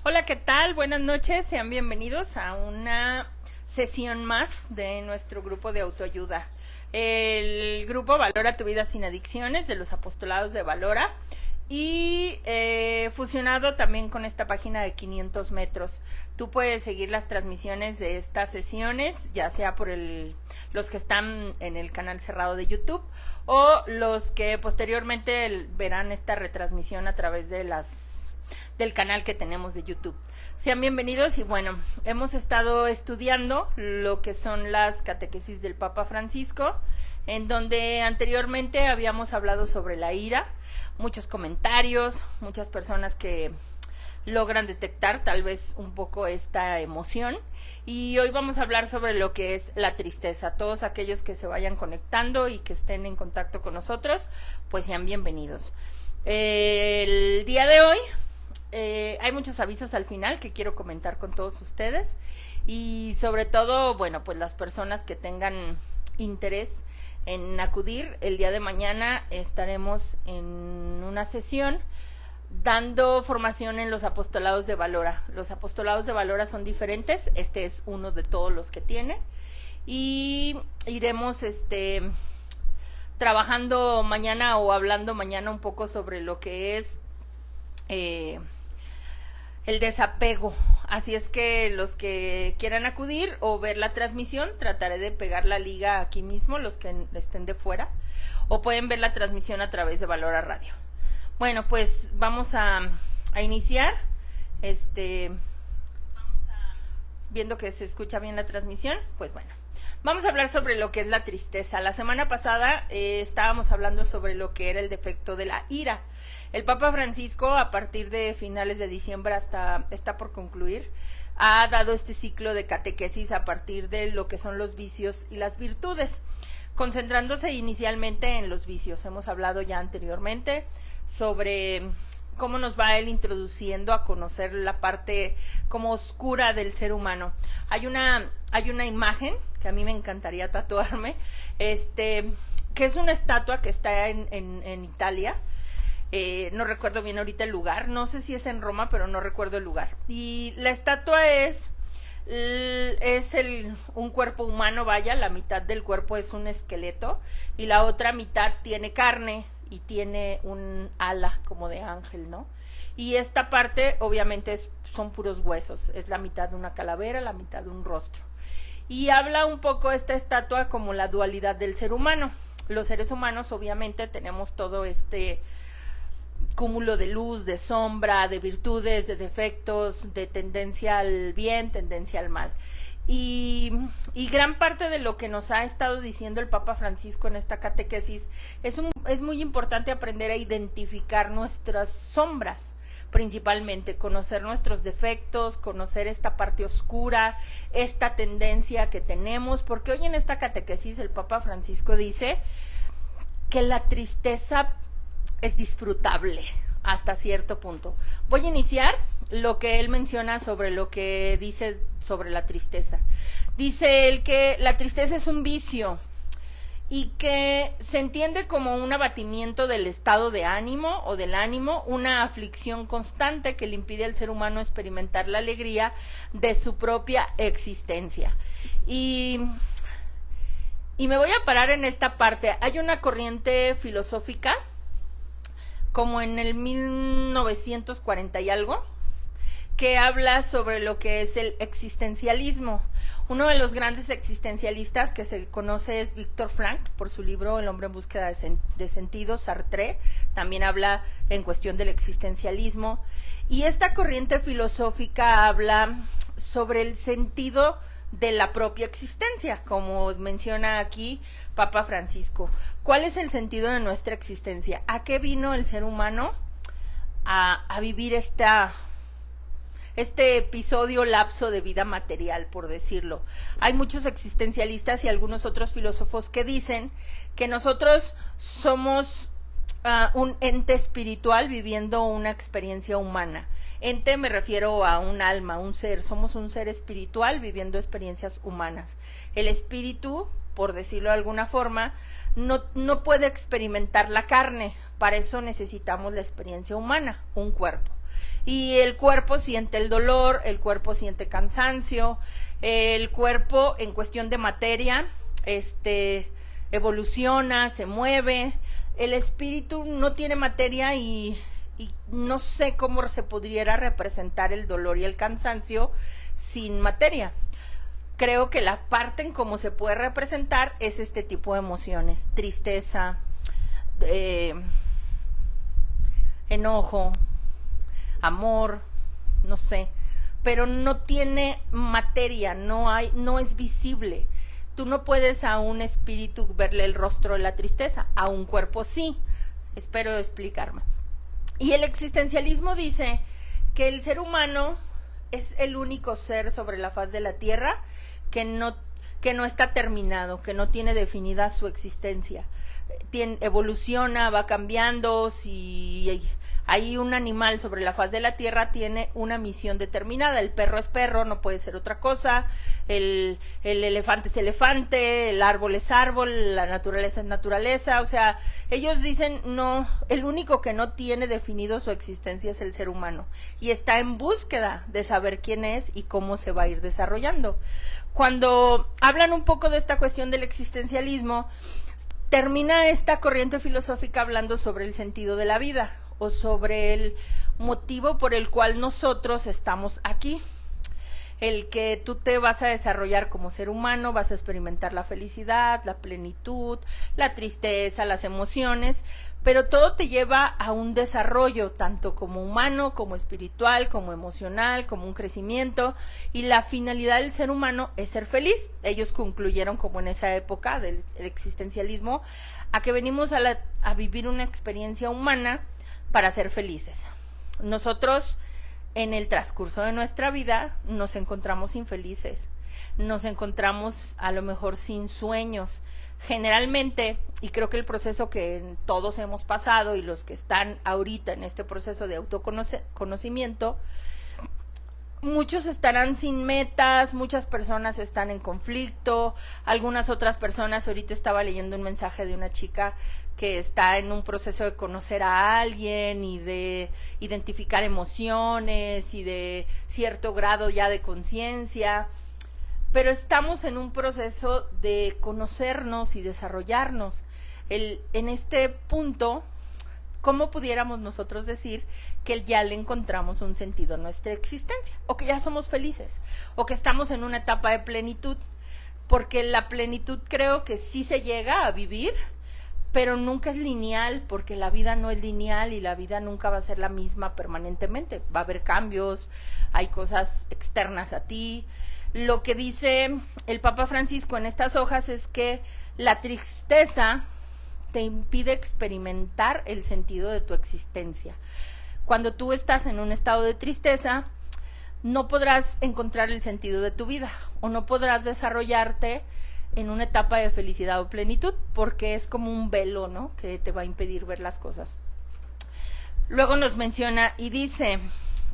Hola, ¿qué tal? Buenas noches, sean bienvenidos a una sesión más de nuestro grupo de autoayuda. El grupo Valora tu vida sin adicciones de los apostolados de Valora y fusionado también con esta página de 500 metros. Tú puedes seguir las transmisiones de estas sesiones, ya sea por los que están en el canal cerrado de YouTube o los que posteriormente verán esta retransmisión a través de del canal que tenemos de YouTube. Sean bienvenidos y bueno, hemos estado estudiando lo que son las catequesis del Papa Francisco, en donde anteriormente habíamos hablado sobre la ira, muchos comentarios, muchas personas que logran detectar tal vez un poco esta emoción, y hoy vamos a hablar sobre lo que es la tristeza. Todos aquellos que se vayan conectando y que estén en contacto con nosotros, pues sean bienvenidos. El día de hoy hay muchos avisos al final que quiero comentar con todos ustedes, y sobre todo, bueno, pues las personas que tengan interés en acudir, el día de mañana estaremos en una sesión dando formación en los apostolados de Valora. Los apostolados de Valora son diferentes, este es uno de todos los que tiene, y iremos trabajando mañana o hablando mañana un poco sobre lo que es el desapego. Así es que los que quieran acudir o ver la transmisión, trataré de pegar la liga aquí mismo, los que estén de fuera, o pueden ver la transmisión a través de Valora Radio. Bueno, pues vamos a iniciar. Viendo que se escucha bien la transmisión, pues bueno, vamos a hablar sobre lo que es la tristeza. La semana pasada estábamos hablando sobre lo que era el defecto de la ira. El Papa Francisco, a partir de finales de diciembre hasta está por concluir, ha dado este ciclo de catequesis a partir de lo que son los vicios y las virtudes, concentrándose inicialmente en los vicios. Hemos hablado ya anteriormente sobre cómo nos va él introduciendo a conocer la parte como oscura del ser humano. Hay una imagen que a mí me encantaría tatuarme, que es una estatua que está en Italia. No recuerdo bien ahorita el lugar, no sé si es en Roma, pero no recuerdo el lugar. Y la estatua es un cuerpo humano, vaya, la mitad del cuerpo es un esqueleto y la otra mitad tiene carne y tiene un ala como de ángel, ¿no? Y esta parte obviamente son puros huesos, es la mitad de una calavera, la mitad de un rostro. Y habla un poco esta estatua como la dualidad del ser humano. Los seres humanos obviamente tenemos todo este cúmulo de luz, de sombra, de virtudes, de defectos, de tendencia al bien, tendencia al mal. Y gran parte de lo que nos ha estado diciendo el Papa Francisco en esta catequesis es muy importante aprender a identificar nuestras sombras, principalmente conocer nuestros defectos, conocer esta parte oscura, esta tendencia que tenemos, porque hoy en esta catequesis el Papa Francisco dice que la tristeza es disfrutable hasta cierto punto. Voy a iniciar lo que él menciona sobre lo que dice sobre la tristeza. Dice él que la tristeza es un vicio y que se entiende como un abatimiento del estado de ánimo o del ánimo, una aflicción constante que le impide al ser humano experimentar la alegría de su propia existencia. Y me voy a parar en esta parte. Hay una corriente filosófica como en el 1940 y algo, que habla sobre lo que es el existencialismo. Uno de los grandes existencialistas que se conoce es Víctor Frank, por su libro El hombre en búsqueda de sentido. Sartre también habla en cuestión del existencialismo. Y esta corriente filosófica habla sobre el sentido de la propia existencia, como menciona aquí Papa Francisco. ¿Cuál es el sentido de nuestra existencia? ¿A qué vino el ser humano a vivir este episodio lapso de vida material, por decirlo? Hay muchos existencialistas y algunos otros filósofos que dicen que nosotros somos un ente espiritual viviendo una experiencia humana. Ente me refiero a un alma, un ser. Somos un ser espiritual viviendo experiencias humanas. El espíritu, por decirlo de alguna forma, no puede experimentar la carne. para eso necesitamos la experiencia humana, un cuerpo. Y el cuerpo siente el dolor, el cuerpo siente cansancio, el cuerpo en cuestión de materia, evoluciona, se mueve. El espíritu no tiene materia y no sé cómo se pudiera representar el dolor y el cansancio sin materia. Creo que la parte en cómo se puede representar es este tipo de emociones: tristeza, enojo, amor, no sé, pero no tiene materia, no es visible. Tú no puedes a un espíritu verle el rostro de la tristeza, a un cuerpo sí. Espero explicarme. Y el existencialismo dice que el ser humano es el único ser sobre la faz de la Tierra que no está terminado, que no tiene definida su existencia. Evoluciona, va cambiando. Si hay un animal sobre la faz de la Tierra, tiene una misión determinada. El perro es perro, no puede ser otra cosa. El elefante es elefante, el árbol es árbol, la naturaleza es naturaleza. O sea, ellos dicen, no, el único que no tiene definido su existencia es el ser humano. Y está en búsqueda de saber quién es y cómo se va a ir desarrollando. Cuando hablan un poco de esta cuestión del existencialismo, termina esta corriente filosófica hablando sobre el sentido de la vida o sobre el motivo por el cual nosotros estamos aquí. El que tú te vas a desarrollar como ser humano, vas a experimentar la felicidad, la plenitud, la tristeza, las emociones, pero todo te lleva a un desarrollo, tanto como humano, como espiritual, como emocional, como un crecimiento, y la finalidad del ser humano es ser feliz. Ellos concluyeron, como en esa época del existencialismo, a que venimos a vivir una experiencia humana para ser felices. Nosotros, en el transcurso de nuestra vida, nos encontramos infelices, nos encontramos a lo mejor sin sueños. Generalmente, y creo que el proceso que todos hemos pasado y los que están ahorita en este proceso de autoconocimiento, muchos estarán sin metas, muchas personas están en conflicto, algunas otras personas, ahorita estaba leyendo un mensaje de una chica que está en un proceso de conocer a alguien y de identificar emociones y de cierto grado ya de conciencia, pero estamos en un proceso de conocernos y desarrollarnos. En este punto, ¿cómo pudiéramos nosotros decir que ya le encontramos un sentido a nuestra existencia? O que ya somos felices, o que estamos en una etapa de plenitud, porque la plenitud creo que sí se llega a vivir, pero nunca es lineal, porque la vida no es lineal y la vida nunca va a ser la misma permanentemente. Va a haber cambios, hay cosas externas a ti. Lo que dice el Papa Francisco en estas hojas es que la tristeza te impide experimentar el sentido de tu existencia. Cuando tú estás en un estado de tristeza, no podrás encontrar el sentido de tu vida o no podrás desarrollarte en una etapa de felicidad o plenitud, porque es como un velo, ¿no?, que te va a impedir ver las cosas. Luego nos menciona y dice,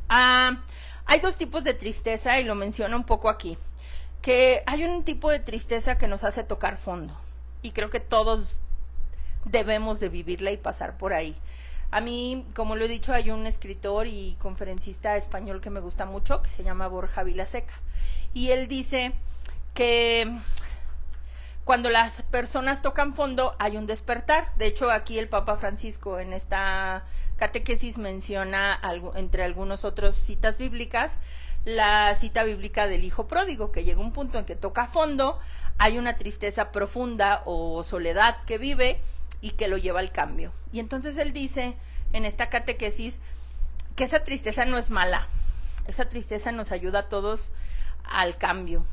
hay dos tipos de tristeza, y lo menciona un poco aquí, que hay un tipo de tristeza que nos hace tocar fondo, y creo que todos debemos de vivirla y pasar por ahí. A mí, como lo he dicho, hay un escritor y conferencista español que me gusta mucho, que se llama Borja Vilaseca, y él dice que cuando las personas tocan fondo hay un despertar. De hecho, aquí el Papa Francisco en esta catequesis menciona, entre algunos otros citas bíblicas, la cita bíblica del hijo pródigo, que llega un punto en que toca fondo, hay una tristeza profunda o soledad que vive y que lo lleva al cambio. Y entonces él dice en esta catequesis que esa tristeza no es mala, esa tristeza nos ayuda a todos al cambio.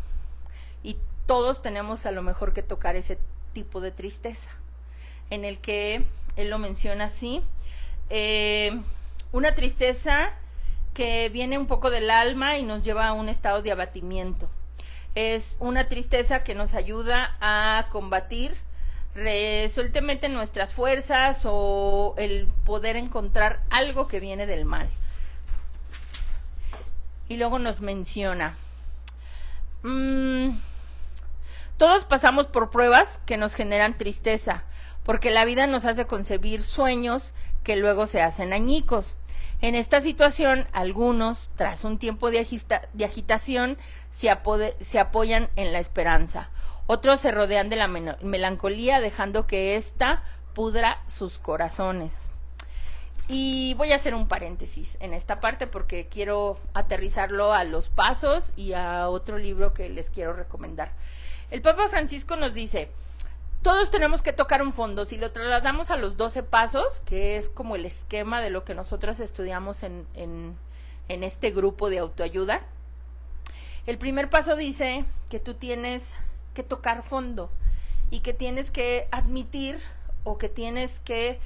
Y todos tenemos a lo mejor que tocar ese tipo de tristeza, en el que él lo menciona así, una tristeza que viene un poco del alma y nos lleva a un estado de abatimiento. Es una tristeza que nos ayuda a combatir resueltamente nuestras fuerzas o el poder encontrar algo que viene del mal. Y luego nos menciona, todos pasamos por pruebas que nos generan tristeza, porque la vida nos hace concebir sueños que luego se hacen añicos. En esta situación, algunos, tras un tiempo de agitación, se apoyan en la esperanza. Otros se rodean de la melancolía, dejando que ésta pudra sus corazones. Y voy a hacer un paréntesis en esta parte porque quiero aterrizarlo a los pasos y a otro libro que les quiero recomendar. El Papa Francisco nos dice, todos tenemos que tocar un fondo. Si lo trasladamos a los 12 pasos, que es como el esquema de lo que nosotros estudiamos en este grupo de autoayuda, el primer paso dice que tú tienes que tocar fondo y que tienes que admitir o que tienes que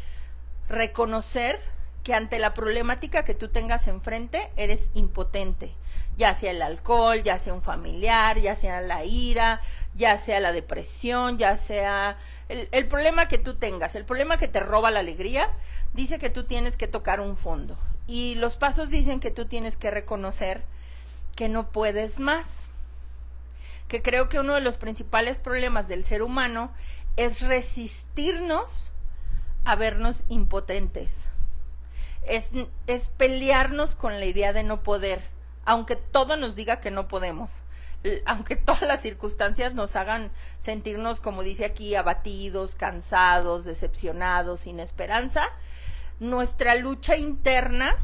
reconocer que ante la problemática que tú tengas enfrente eres impotente, ya sea el alcohol, ya sea un familiar, ya sea la ira, ya sea la depresión, ya sea el problema que tú tengas, el problema que te roba la alegría, dice que tú tienes que tocar un fondo. Y los pasos dicen que tú tienes que reconocer que no puedes más, que creo que uno de los principales problemas del ser humano es resistirnos a vernos impotentes, es pelearnos con la idea de no poder, aunque todo nos diga que no podemos, aunque todas las circunstancias nos hagan sentirnos, como dice aquí, abatidos, cansados, decepcionados, sin esperanza. Nuestra lucha interna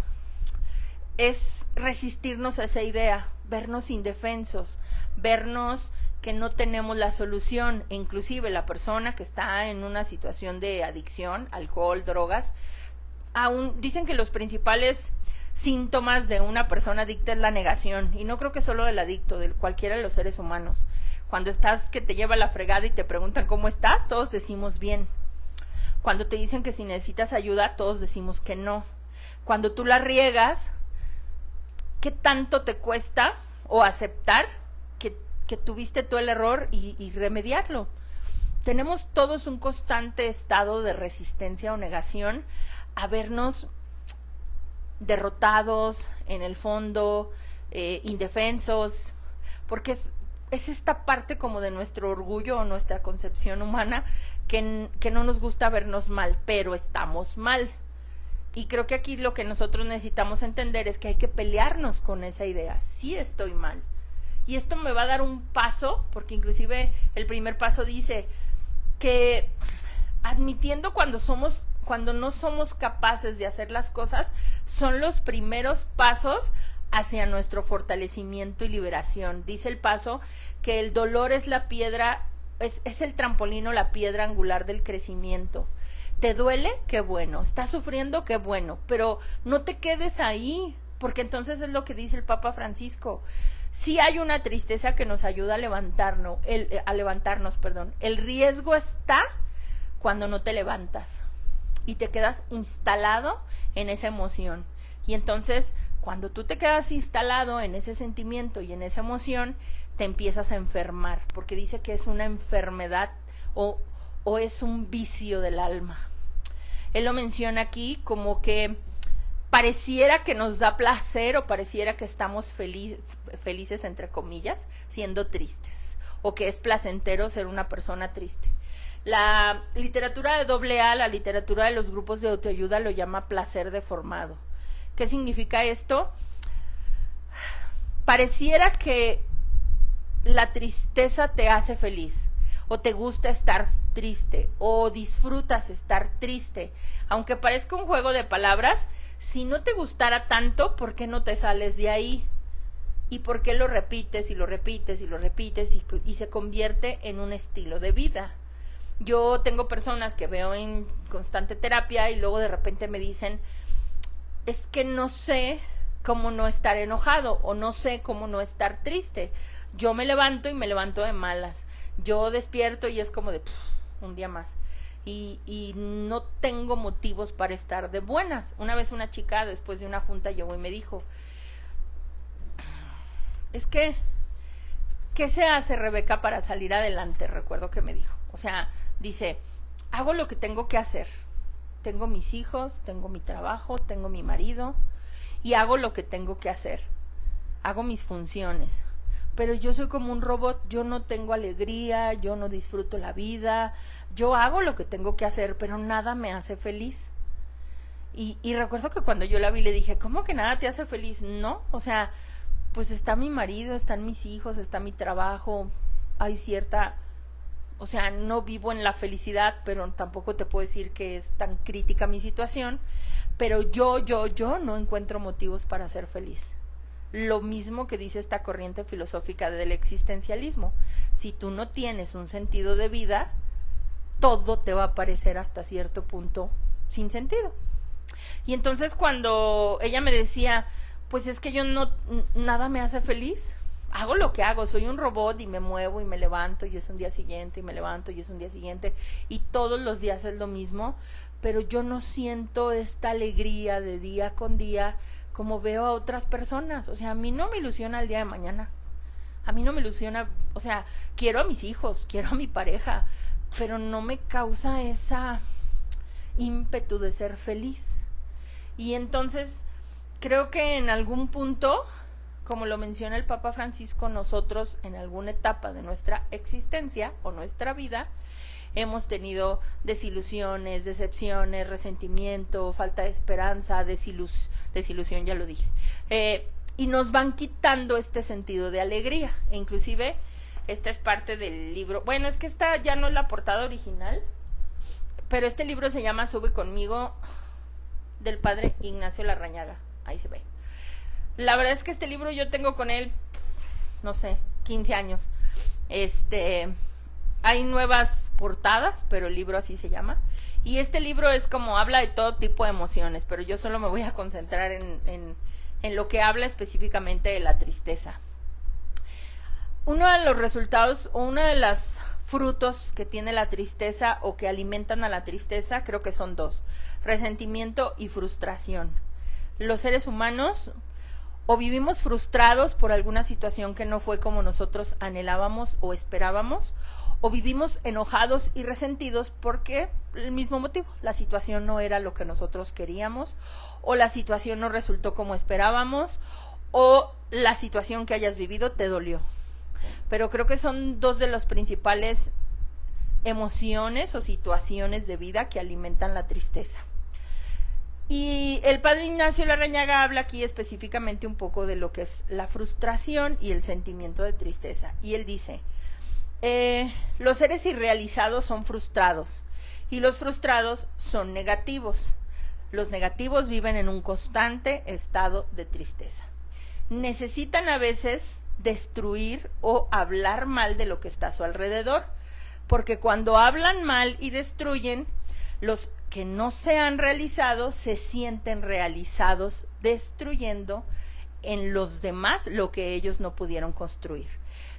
es resistirnos a esa idea, vernos indefensos, vernos que no tenemos la solución. E inclusive la persona que está en una situación de adicción, alcohol, drogas, aún dicen que los principales síntomas de una persona adicta es la negación, y no creo que solo del adicto, de cualquiera de los seres humanos. Cuando estás que te lleva la fregada y te preguntan cómo estás, todos decimos bien. Cuando te dicen que si necesitas ayuda, todos decimos que no. Cuando tú la riegas, ¿qué tanto te cuesta o aceptar que tuviste tú el error y remediarlo? Tenemos todos un constante estado de resistencia o negación a vernos derrotados, en el fondo, indefensos, porque es esta parte como de nuestro orgullo o nuestra concepción humana que no nos gusta vernos mal, pero estamos mal. Y creo que aquí lo que nosotros necesitamos entender es que hay que pelearnos con esa idea. Sí estoy mal. Y esto me va a dar un paso, porque inclusive el primer paso dice que admitiendo cuando no somos capaces de hacer las cosas, son los primeros pasos hacia nuestro fortalecimiento y liberación. Dice el paso que el dolor es la piedra, es el trampolín o la piedra angular del crecimiento. ¿Te duele? Qué bueno. ¿Estás sufriendo? Qué bueno. Pero no te quedes ahí, porque entonces es lo que dice el Papa Francisco. Sí hay una tristeza que nos ayuda a levantarnos, El riesgo está cuando no te levantas y te quedas instalado en esa emoción. Y entonces, cuando tú te quedas instalado en ese sentimiento y en esa emoción, te empiezas a enfermar, porque dice que es una enfermedad o es un vicio del alma. Él lo menciona aquí como que pareciera que nos da placer o pareciera que estamos felices, entre comillas, siendo tristes, o que es placentero ser una persona triste. La literatura de AA, la literatura de los grupos de autoayuda, lo llama placer deformado. ¿Qué significa esto? Pareciera que la tristeza te hace feliz, o te gusta estar triste, o disfrutas estar triste. Aunque parezca un juego de palabras, si no te gustara tanto, ¿por qué no te sales de ahí? ¿Y por qué lo repites y lo repites y lo repites y se convierte en un estilo de vida? Yo tengo personas que veo en constante terapia y luego de repente me dicen, es que no sé cómo no estar enojado o no sé cómo no estar triste. Yo me levanto y me levanto de malas. Yo despierto y es como de un día más. Y no tengo motivos para estar de buenas. Una vez una chica después de una junta llegó y me dijo, es que, ¿qué se hace, Rebeca, para salir adelante? Recuerdo que me dijo. O sea, dice, hago lo que tengo que hacer. Tengo mis hijos, tengo mi trabajo, tengo mi marido y hago lo que tengo que hacer. Hago mis funciones. pero yo soy como un robot, yo no tengo alegría, yo no disfruto la vida, yo hago lo que tengo que hacer, pero nada me hace feliz. Y recuerdo que cuando yo la vi le dije, ¿cómo que nada te hace feliz? No, o sea, pues está mi marido, están mis hijos, está mi trabajo, hay cierta, o sea, no vivo en la felicidad, pero tampoco te puedo decir que es tan crítica mi situación, pero yo no encuentro motivos para ser feliz. Lo mismo que dice esta corriente filosófica del existencialismo. Si tú no tienes un sentido de vida, todo te va a parecer hasta cierto punto sin sentido. Y entonces cuando ella me decía, pues es que yo no, nada me hace feliz, hago lo que hago, soy un robot y me muevo y me levanto y es un día siguiente y me levanto y es un día siguiente y todos los días es lo mismo, pero yo no siento esta alegría de día con día como veo a otras personas. O sea, a mí no me ilusiona el día de mañana, a mí no me ilusiona, o sea, quiero a mis hijos, quiero a mi pareja, pero no me causa esa ímpetu de ser feliz. Y entonces creo que en algún punto, como lo menciona el Papa Francisco, nosotros en alguna etapa de nuestra existencia o nuestra vida hemos tenido desilusiones, decepciones, resentimiento, falta de esperanza, desilusión, ya lo dije, y nos van quitando este sentido de alegría. E inclusive esta es parte del libro, bueno, es que esta ya no es la portada original, pero este libro se llama Sube conmigo, del padre Ignacio Larrañaga, ahí se ve. La verdad es que este libro yo tengo con él, no sé, 15 años. Hay nuevas portadas, pero el libro así se llama. Y este libro es como habla de todo tipo de emociones, pero yo solo me voy a concentrar en lo que habla específicamente de la tristeza. Uno de los resultados, o uno de los frutos que tiene la tristeza o que alimentan a la tristeza, creo que son dos: resentimiento y frustración. Los seres humanos o vivimos frustrados por alguna situación que no fue como nosotros anhelábamos o esperábamos, o vivimos enojados y resentidos porque el mismo motivo, la situación no era lo que nosotros queríamos, o la situación no resultó como esperábamos, o la situación que hayas vivido te dolió. Pero creo que son dos de las principales emociones o situaciones de vida que alimentan la tristeza. Y el padre Ignacio Larrañaga habla aquí específicamente un poco de lo que es la frustración y el sentimiento de tristeza. Y él dice, los seres irrealizados son frustrados y los frustrados son negativos. Los negativos viven en un constante estado de tristeza. Necesitan a veces destruir o hablar mal de lo que está a su alrededor, porque cuando hablan mal y destruyen, los que no se han realizado se sienten realizados destruyendo en los demás lo que ellos no pudieron construir.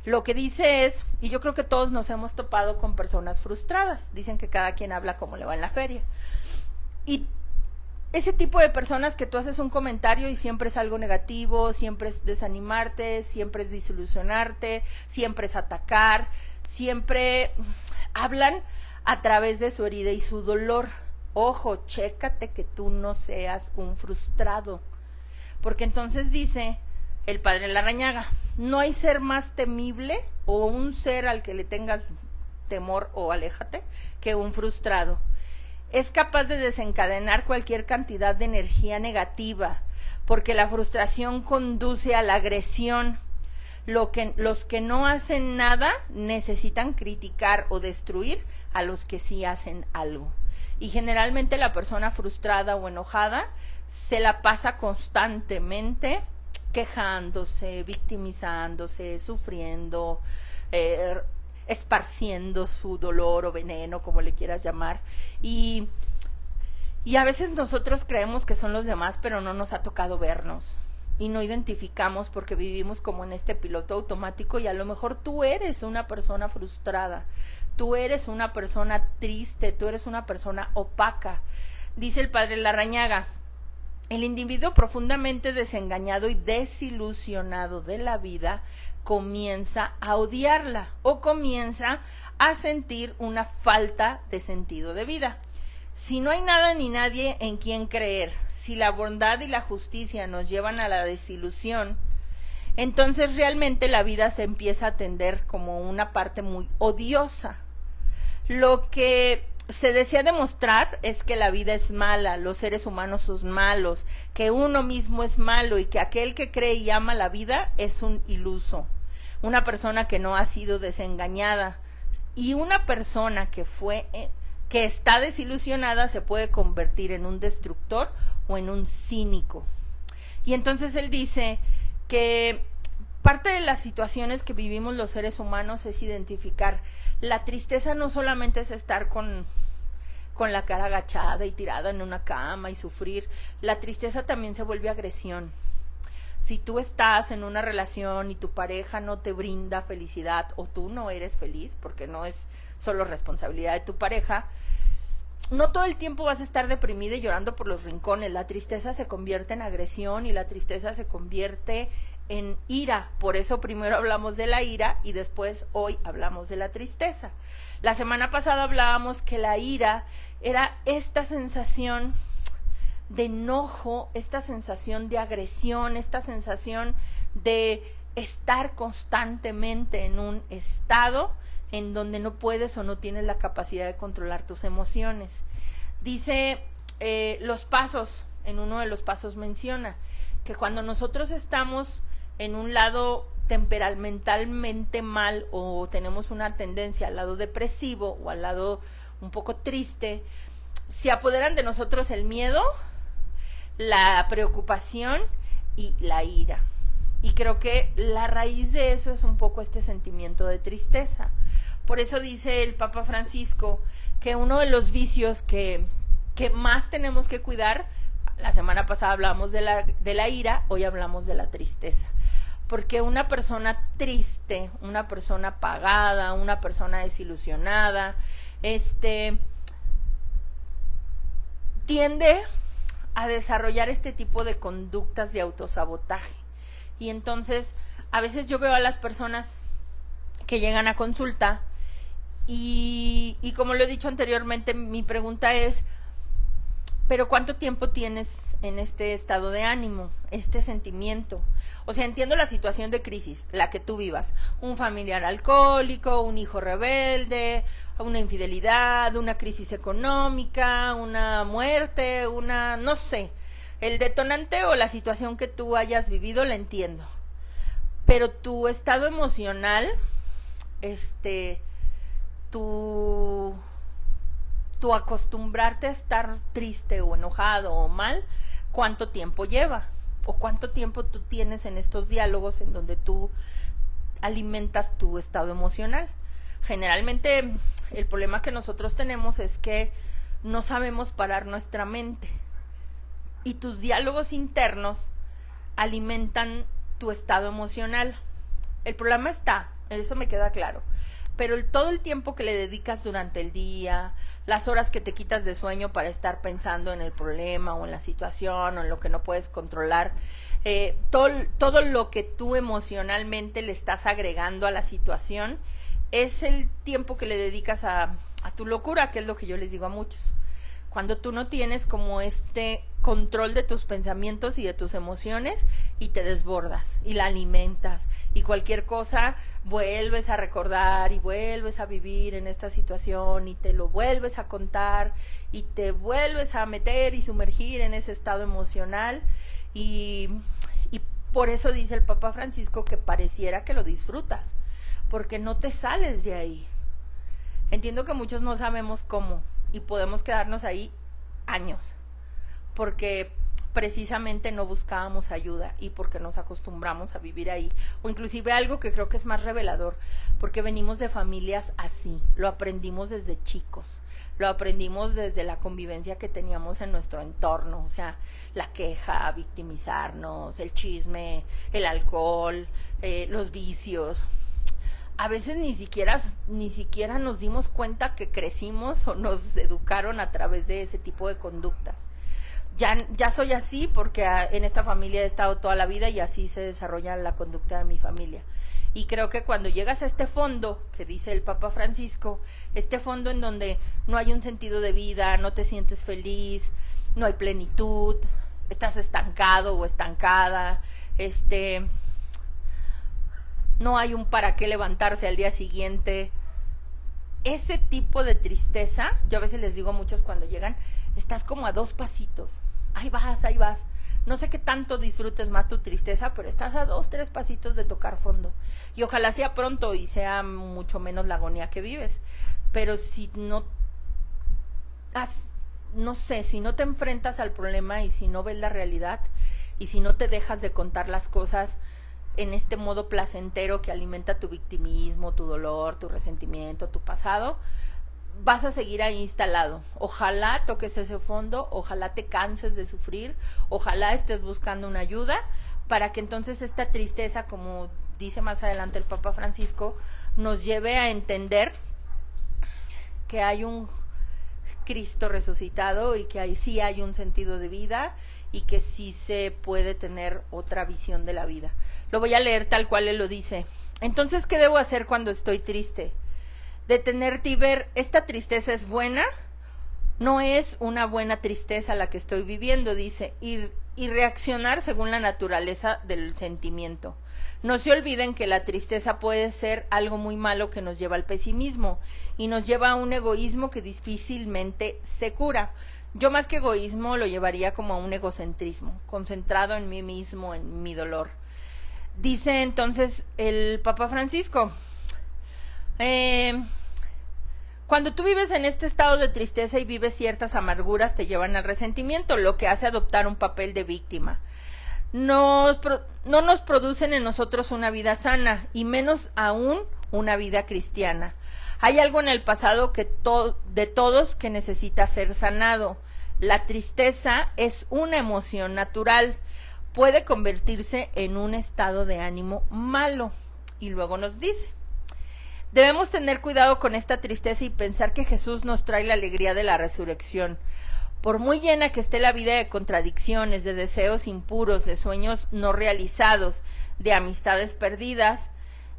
Lo que dice es, y yo creo que todos nos hemos topado con personas frustradas, dicen que cada quien habla como le va en la feria, y ese tipo de personas que tú haces un comentario y siempre es algo negativo, siempre es desanimarte, siempre es desilusionarte, siempre es atacar, siempre hablan a través de su herida y su dolor. Ojo, chécate que tú no seas un frustrado, porque entonces dice el padre Larrañaga, no hay ser más temible o un ser al que le tengas temor o aléjate que un frustrado. Es capaz de desencadenar cualquier cantidad de energía negativa, porque la frustración conduce a la agresión. Los que no hacen nada necesitan criticar o destruir a los que sí hacen algo. Y generalmente la persona frustrada o enojada se la pasa constantemente quejándose, victimizándose, sufriendo, esparciendo su dolor o veneno, como le quieras llamar, y a veces nosotros creemos que son los demás, pero no nos ha tocado vernos y no identificamos porque vivimos como en este piloto automático, y a lo mejor tú eres una persona frustrada, tú eres una persona triste, tú eres una persona opaca. Dice el padre Larrañaga, el individuo profundamente desengañado y desilusionado de la vida comienza a odiarla o comienza a sentir una falta de sentido de vida. Si no hay nada ni nadie en quien creer, si la bondad y la justicia nos llevan a la desilusión, Entonces realmente la vida se empieza a tender como una parte muy odiosa. Lo que se desea demostrar es que la vida es mala, los seres humanos son malos, que uno mismo es malo y que aquel que cree y ama la vida es un iluso, una persona que no ha sido desengañada, y una persona que está desilusionada se puede convertir en un destructor o en un cínico. Y entonces él dice que parte de las situaciones que vivimos los seres humanos es identificar. La tristeza no solamente es estar con la cara agachada y tirada en una cama y sufrir. La tristeza también se vuelve agresión. Si tú estás en una relación y tu pareja no te brinda felicidad o tú no eres feliz, porque no es solo responsabilidad de tu pareja, no todo el tiempo vas a estar deprimida y llorando por los rincones. La tristeza se convierte en agresión y la tristeza se convierte en ira. Por eso primero hablamos de la ira y después hoy hablamos de la tristeza. La semana pasada hablábamos que la ira era esta sensación de enojo, esta sensación de agresión, esta sensación de estar constantemente en un estado en donde no puedes o no tienes la capacidad de controlar tus emociones. Dice los pasos, en uno de los pasos menciona que cuando nosotros estamos en un lado temperamentalmente mal o tenemos una tendencia al lado depresivo o al lado un poco triste, se apoderan de nosotros el miedo, la preocupación y la ira. Y creo que la raíz de eso es un poco este sentimiento de tristeza. Por eso dice el Papa Francisco que uno de los vicios que más tenemos que cuidar, la semana pasada hablamos de la ira, hoy hablamos de la tristeza. Porque una persona triste, una persona apagada, una persona desilusionada, tiende a desarrollar este tipo de conductas de autosabotaje. Y entonces, a veces yo veo a las personas que llegan a consulta y como lo he dicho anteriormente, mi pregunta es, ¿pero cuánto tiempo tienes en este estado de ánimo, este sentimiento? O sea, entiendo la situación de crisis, la que tú vivas, un familiar alcohólico, un hijo rebelde, una infidelidad, una crisis económica, una muerte, no sé, el detonante o la situación que tú hayas vivido la entiendo, pero tu estado emocional, tu acostumbrarte a estar triste o enojado o mal, ¿cuánto tiempo lleva? ¿O cuánto tiempo tú tienes en estos diálogos en donde tú alimentas tu estado emocional? Generalmente el problema que nosotros tenemos es que no sabemos parar nuestra mente y tus diálogos internos alimentan tu estado emocional. El problema está, eso me queda claro, pero todo el tiempo que le dedicas durante el día, las horas que te quitas de sueño para estar pensando en el problema o en la situación o en lo que no puedes controlar, todo lo que tú emocionalmente le estás agregando a la situación es el tiempo que le dedicas a tu locura, que es lo que yo les digo a muchos. Cuando tú no tienes como este control de tus pensamientos y de tus emociones y te desbordas y la alimentas y cualquier cosa vuelves a recordar y vuelves a vivir en esta situación y te lo vuelves a contar y te vuelves a meter y sumergir en ese estado emocional y por eso dice el Papa Francisco que pareciera que lo disfrutas porque no te sales de ahí. Entiendo que muchos no sabemos cómo y podemos quedarnos ahí años porque precisamente no buscábamos ayuda y porque nos acostumbramos a vivir ahí, o inclusive algo que creo que es más revelador, porque venimos de familias así, lo aprendimos desde chicos, lo aprendimos desde la convivencia que teníamos en nuestro entorno, o sea, la queja, victimizarnos, el chisme, el alcohol, los vicios. A veces ni siquiera nos dimos cuenta que crecimos o nos educaron a través de ese tipo de conductas. Ya soy así porque en esta familia he estado toda la vida y así se desarrolla la conducta de mi familia. Y creo que cuando llegas a este fondo, que dice el Papa Francisco, este fondo en donde no hay un sentido de vida, no te sientes feliz, no hay plenitud, estás estancado o estancada, no hay un para qué levantarse al día siguiente. Ese tipo de tristeza, yo a veces les digo a muchos cuando llegan, estás como a 2 pasitos, ahí vas. No sé qué tanto disfrutes más tu tristeza, pero estás a 2, 3 pasitos de tocar fondo. Y ojalá sea pronto y sea mucho menos la agonía que vives. Pero si no, no sé, si no te enfrentas al problema y si no ves la realidad y si no te dejas de contar las cosas en este modo placentero que alimenta tu victimismo, tu dolor, tu resentimiento, tu pasado, vas a seguir ahí instalado. Ojalá toques ese fondo, ojalá te canses de sufrir, ojalá estés buscando una ayuda para que entonces esta tristeza, como dice más adelante el Papa Francisco, nos lleve a entender que hay un Cristo resucitado y que sí hay un sentido de vida y que sí se puede tener otra visión de la vida. Lo voy a leer tal cual él lo dice. Entonces, ¿qué debo hacer cuando estoy triste? Detenerte y ver, ¿esta tristeza es buena? No es una buena tristeza la que estoy viviendo, dice, y reaccionar según la naturaleza del sentimiento. No se olviden que la tristeza puede ser algo muy malo que nos lleva al pesimismo y nos lleva a un egoísmo que difícilmente se cura. Yo más que egoísmo lo llevaría como a un egocentrismo, concentrado en mí mismo, en mi dolor. Dice entonces el Papa Francisco, cuando tú vives en este estado de tristeza y vives ciertas amarguras, te llevan al resentimiento, lo que hace adoptar un papel de víctima. No nos producen en nosotros una vida sana, y menos aún una vida cristiana. Hay algo en el pasado de todos que necesita ser sanado. La tristeza es una emoción natural, puede convertirse en un estado de ánimo malo. Y luego nos dice, debemos tener cuidado con esta tristeza y pensar que Jesús nos trae la alegría de la resurrección. Por muy llena que esté la vida de contradicciones, de deseos impuros, de sueños no realizados, de amistades perdidas,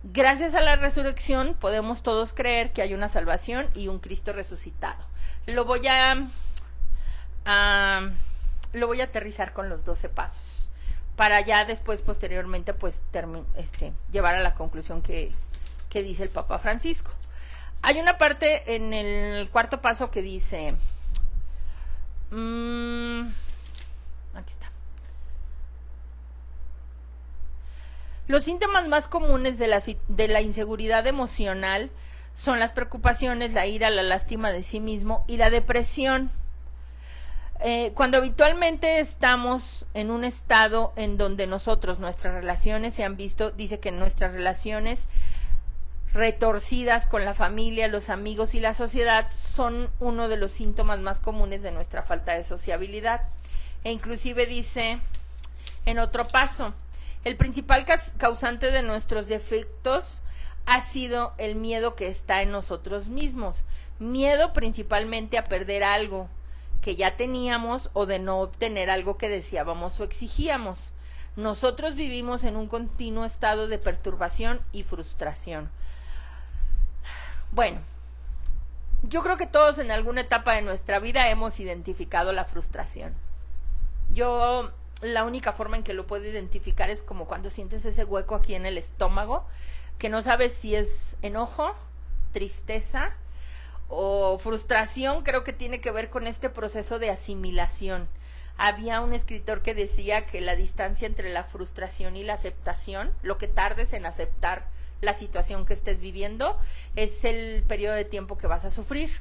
gracias a la resurrección podemos todos creer que hay una salvación y un Cristo resucitado. Lo voy a aterrizar con los 12 pasos para ya después, posteriormente, pues llevar a la conclusión que dice el Papa Francisco. Hay una parte en el 4º paso que dice, aquí está. Los síntomas más comunes de la inseguridad emocional son las preocupaciones, la ira, la lástima de sí mismo y la depresión. Cuando habitualmente estamos en un estado en donde nuestras relaciones se han visto, dice que nuestras relaciones retorcidas con la familia, los amigos y la sociedad son uno de los síntomas más comunes de nuestra falta de sociabilidad. E inclusive dice en otro paso, el principal causante de nuestros defectos ha sido el miedo que está en nosotros mismos. Miedo principalmente a perder algo que ya teníamos o de no obtener algo que deseábamos o exigíamos. Nosotros vivimos en un continuo estado de perturbación y frustración. Bueno, yo creo que todos en alguna etapa de nuestra vida hemos identificado la frustración. Yo la única forma en que lo puedo identificar es como cuando sientes ese hueco aquí en el estómago, que no sabes si es enojo, tristeza o frustración. Creo que tiene que ver con este proceso de asimilación. Había un escritor que decía que la distancia entre la frustración y la aceptación, lo que tardes en aceptar la situación que estés viviendo, es el periodo de tiempo que vas a sufrir.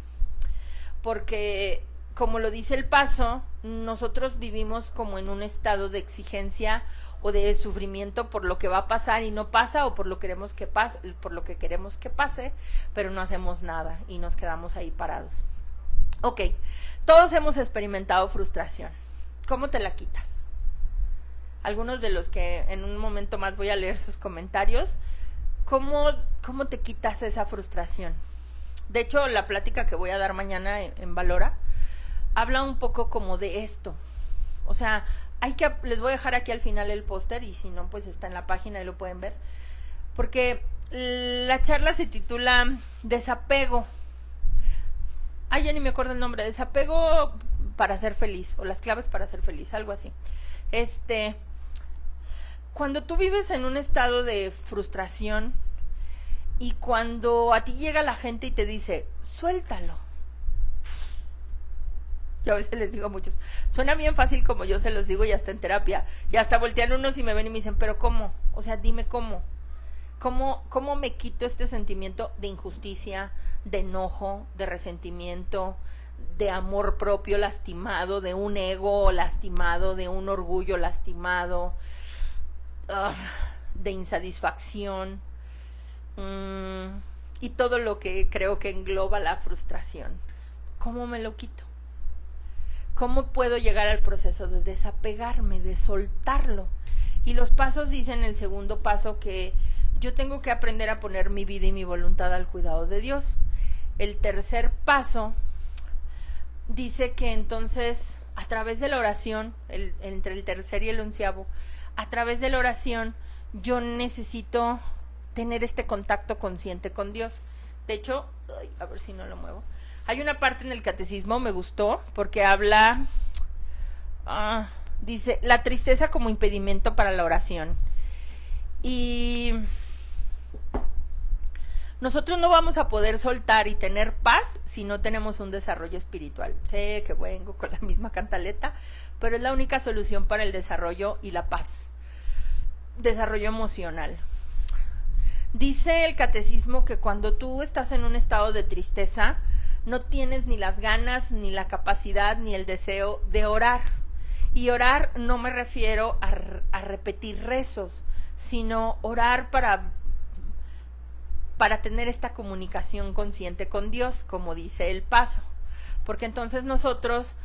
Porque, como lo dice el paso, nosotros vivimos como en un estado de exigencia o de sufrimiento por lo que va a pasar y no pasa, o por lo que queremos que pase, pero no hacemos nada y nos quedamos ahí parados. Ok, todos hemos experimentado frustración. ¿Cómo te la quitas? Algunos de los que en un momento más voy a leer sus comentarios. ¿Cómo te quitas esa frustración? De hecho, la plática que voy a dar mañana en Valora habla un poco como de esto. O sea, les voy a dejar aquí al final el póster, y si no, pues está en la página y lo pueden ver. Porque la charla se titula Desapego. Ya ni me acuerdo el nombre. Desapego para ser feliz, o las claves para ser feliz, algo así. cuando tú vives en un estado de frustración y cuando a ti llega la gente y te dice, suéltalo. Yo a veces les digo a muchos, suena bien fácil como yo se los digo y hasta en terapia. Y hasta voltean unos y me ven y me dicen, pero ¿cómo? O sea, dime cómo. ¿Cómo me quito este sentimiento de injusticia, de enojo, de resentimiento, de amor propio lastimado, de un ego lastimado, de un orgullo lastimado, de insatisfacción y todo lo que creo que engloba la frustración? ¿Cómo me lo quito? ¿Cómo puedo llegar al proceso de desapegarme, de soltarlo? Y los pasos dicen, el segundo paso, que yo tengo que aprender a poner mi vida y mi voluntad al cuidado de Dios. El tercer paso dice que entonces, a través de la oración, entre el tercer y el 11º, a través de la oración, yo necesito tener este contacto consciente con Dios. De hecho, a ver si no lo muevo. Hay una parte en el catecismo, me gustó, porque habla, dice, la tristeza como impedimento para la oración. Y nosotros no vamos a poder soltar y tener paz si no tenemos un desarrollo espiritual. Sé que vengo con la misma cantaleta, pero es la única solución para el desarrollo y la paz. Desarrollo emocional. Dice el catecismo que cuando tú estás en un estado de tristeza, no tienes ni las ganas, ni la capacidad, ni el deseo de orar. Y orar no me refiero a repetir rezos, sino orar para tener esta comunicación consciente con Dios, como dice el paso. Porque entonces nosotros,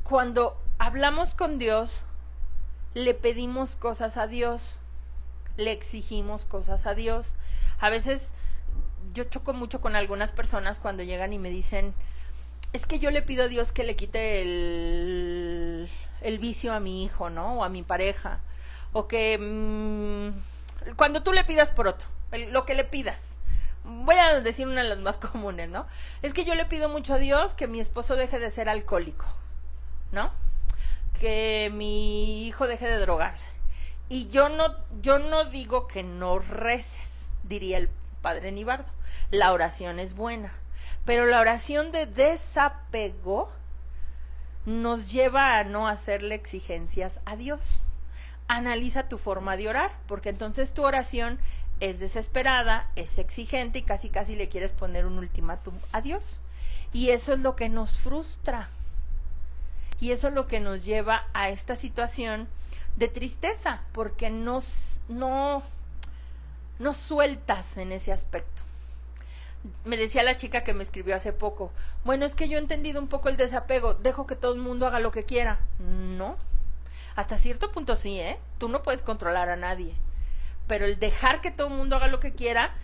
cuando hablamos con Dios, le pedimos cosas a Dios, le exigimos cosas a Dios. A veces yo choco mucho con algunas personas cuando llegan y me dicen, es que yo le pido a Dios que le quite el vicio a mi hijo, ¿no? O a mi pareja. O que cuando tú le pidas por otro, lo que le pidas. Voy a decir una de las más comunes, ¿no? Es que yo le pido mucho a Dios que mi esposo deje de ser alcohólico, ¿no? Que mi hijo deje de drogarse. Y yo no digo que no reces, diría el padre Nibardo. La oración es buena, pero la oración de desapego nos lleva a no hacerle exigencias a Dios. Analiza tu forma de orar, porque entonces tu oración es desesperada, es exigente y casi le quieres poner un ultimátum a Dios. Y eso es lo que nos frustra. Y eso es lo que nos lleva a esta situación de tristeza, porque no sueltas en ese aspecto. Me decía la chica que me escribió hace poco, bueno, es que yo he entendido un poco el desapego, dejo que todo el mundo haga lo que quiera. No, hasta cierto punto sí, tú no puedes controlar a nadie, pero el dejar que todo el mundo haga lo que quiera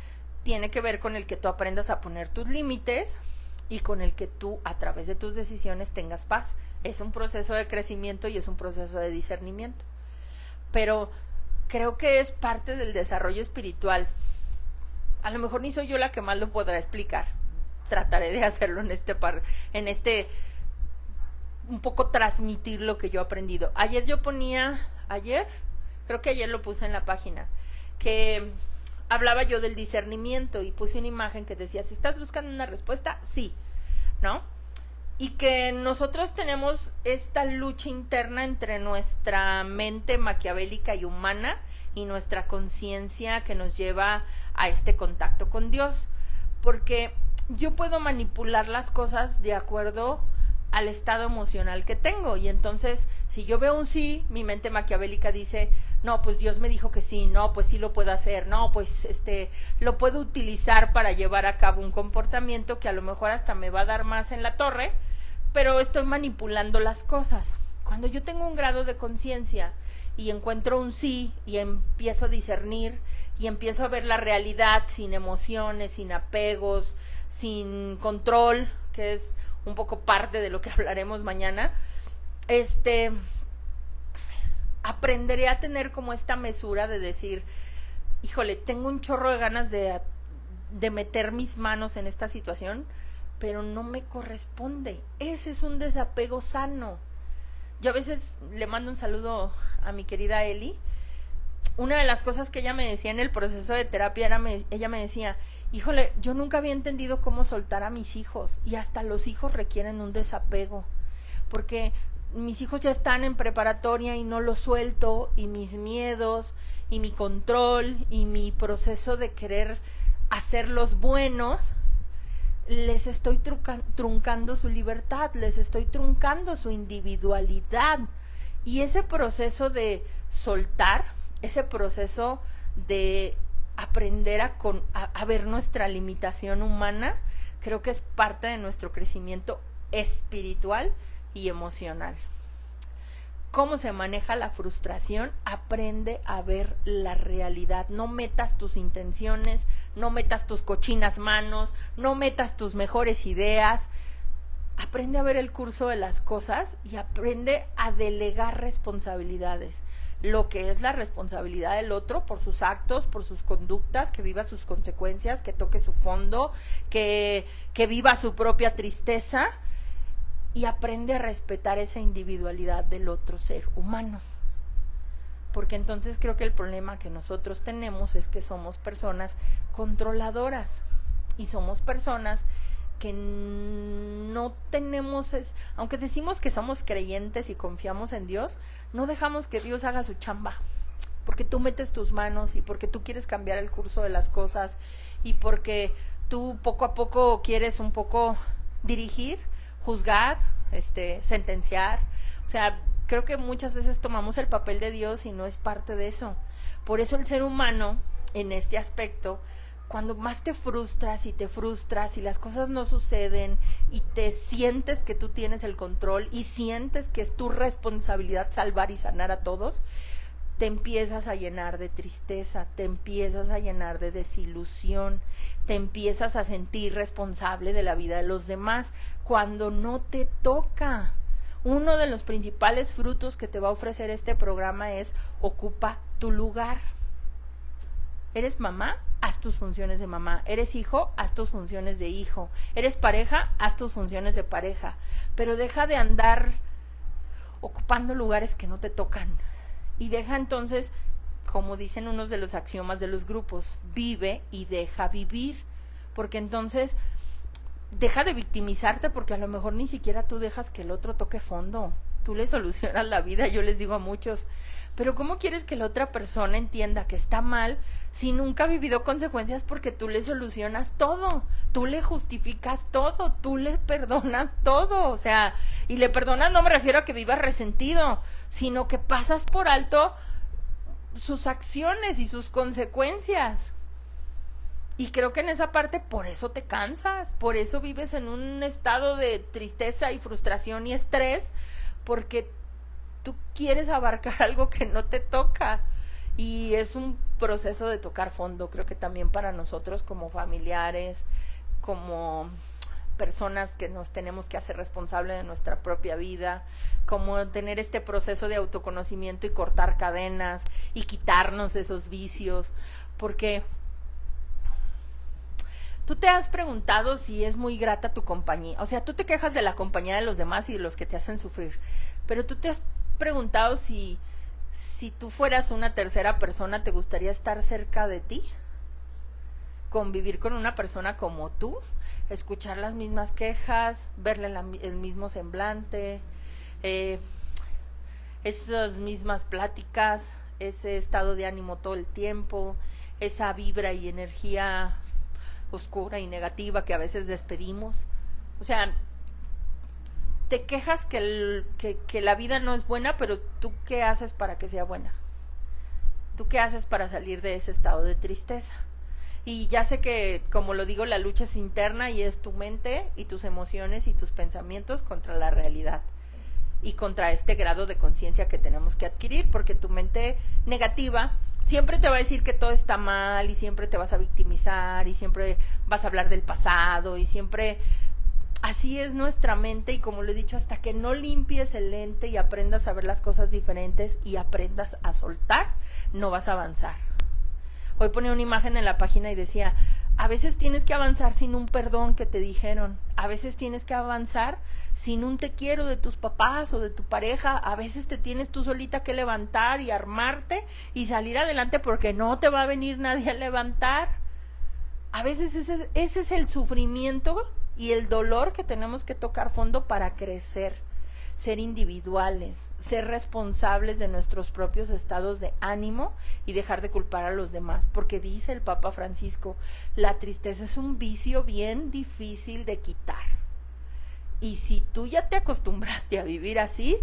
tiene que ver con el que tú aprendas a poner tus límites y con el que tú, a través de tus decisiones, tengas paz. Es un proceso de crecimiento y es un proceso de discernimiento, pero creo que es parte del desarrollo espiritual. A lo mejor ni soy yo la que más lo podrá explicar. Trataré de hacerlo un poco transmitir lo que yo he aprendido. Creo que ayer lo puse en la página, que hablaba yo del discernimiento y puse una imagen que decía, si estás buscando una respuesta, sí, ¿no? Y que nosotros tenemos esta lucha interna entre nuestra mente maquiavélica y humana y nuestra conciencia que nos lleva a este contacto con Dios, porque yo puedo manipular las cosas de acuerdo al estado emocional que tengo, y entonces si yo veo un sí, mi mente maquiavélica dice, no, pues Dios me dijo que sí, no, pues sí lo puedo hacer, no, pues lo puedo utilizar para llevar a cabo un comportamiento que a lo mejor hasta me va a dar más en la torre, pero estoy manipulando las cosas. Cuando yo tengo un grado de conciencia y encuentro un sí y empiezo a discernir y empiezo a ver la realidad sin emociones, sin apegos, sin control, que es un poco parte de lo que hablaremos mañana, aprenderé a tener como esta mesura de decir, híjole, tengo un chorro de ganas de meter mis manos en esta situación, pero no me corresponde. Ese es un desapego sano. Yo a veces le mando un saludo a mi querida Eli. Una de las cosas que ella me decía en el proceso de terapia era, ella me decía, híjole, yo nunca había entendido cómo soltar a mis hijos, y hasta los hijos requieren un desapego, porque mis hijos ya están en preparatoria y no los suelto, y mis miedos, y mi control, y mi proceso de querer hacerlos buenos, les estoy truncando su libertad, les estoy truncando su individualidad. Y ese proceso de soltar, ese proceso de aprender a ver nuestra limitación humana, creo que es parte de nuestro crecimiento espiritual y emocional. ¿Cómo se maneja la frustración? Aprende a ver la realidad. No metas tus intenciones, no metas tus cochinas manos, no metas tus mejores ideas. Aprende a ver el curso de las cosas y aprende a delegar responsabilidades. Lo que es la responsabilidad del otro por sus actos, por sus conductas, que viva sus consecuencias, que toque su fondo, que viva su propia tristeza, y aprende a respetar esa individualidad del otro ser humano. Porque entonces creo que el problema que nosotros tenemos es que somos personas controladoras, y somos personas que no tenemos, aunque decimos que somos creyentes y confiamos en Dios, no dejamos que Dios haga su chamba, porque tú metes tus manos, y porque tú quieres cambiar el curso de las cosas, y porque tú poco a poco quieres un poco dirigir, juzgar, sentenciar. O sea, creo que muchas veces tomamos el papel de Dios y no es parte de eso. Por eso el ser humano, en este aspecto, cuando más te frustras y las cosas no suceden y te sientes que tú tienes el control y sientes que es tu responsabilidad salvar y sanar a todos, te empiezas a llenar de tristeza, te empiezas a llenar de desilusión, te empiezas a sentir responsable de la vida de los demás cuando no te toca. Uno de los principales frutos que te va a ofrecer este programa es: ocupa tu lugar. ¿Eres mamá? Haz tus funciones de mamá. ¿Eres hijo? Haz tus funciones de hijo. ¿Eres pareja? Haz tus funciones de pareja. Pero deja de andar ocupando lugares que no te tocan. Y deja entonces, como dicen unos de los axiomas de los grupos, vive y deja vivir. Porque entonces deja de victimizarte, porque a lo mejor ni siquiera tú dejas que el otro toque fondo. Tú le solucionas la vida, yo les digo a muchos. Pero ¿cómo quieres que la otra persona entienda que está mal si nunca ha vivido consecuencias? Porque tú le solucionas todo, tú le justificas todo, tú le perdonas todo. O sea, y le perdonas no me refiero a que vivas resentido, sino que pasas por alto sus acciones y sus consecuencias. Y creo que en esa parte por eso te cansas, por eso vives en un estado de tristeza y frustración y estrés, porque tú quieres abarcar algo que no te toca. Y es un proceso de tocar fondo, creo que también para nosotros como familiares, como personas que nos tenemos que hacer responsable de nuestra propia vida, como tener este proceso de autoconocimiento y cortar cadenas y quitarnos esos vicios, porque tú te has preguntado si es muy grata tu compañía. O sea, tú te quejas de la compañía de los demás y de los que te hacen sufrir, pero tú te has preguntado si tú fueras una tercera persona, ¿te gustaría estar cerca de ti? Convivir con una persona como tú, escuchar las mismas quejas, verle el mismo semblante, esas mismas pláticas, ese estado de ánimo todo el tiempo, esa vibra y energía oscura y negativa que a veces despedimos. O sea, te quejas que la vida no es buena, pero ¿tú qué haces para que sea buena? ¿Tú qué haces para salir de ese estado de tristeza? Y ya sé que, como lo digo, la lucha es interna y es tu mente y tus emociones y tus pensamientos contra la realidad y contra este grado de conciencia que tenemos que adquirir, porque tu mente negativa siempre te va a decir que todo está mal y siempre te vas a victimizar y siempre vas a hablar del pasado y siempre... Así es nuestra mente, y como lo he dicho, hasta que no limpies el lente y aprendas a ver las cosas diferentes y aprendas a soltar, no vas a avanzar. Hoy ponía una imagen en la página y decía, A veces tienes que avanzar sin un perdón que te dijeron. A veces tienes que avanzar sin un te quiero de tus papás o de tu pareja. A veces te tienes tú solita que levantar y armarte y salir adelante porque no te va a venir nadie a levantar. A veces ese es el sufrimiento y el dolor que tenemos que tocar fondo para crecer, ser individuales, ser responsables de nuestros propios estados de ánimo y dejar de culpar a los demás, porque dice el Papa Francisco, la tristeza es un vicio bien difícil de quitar. Y si tú ya te acostumbraste a vivir así,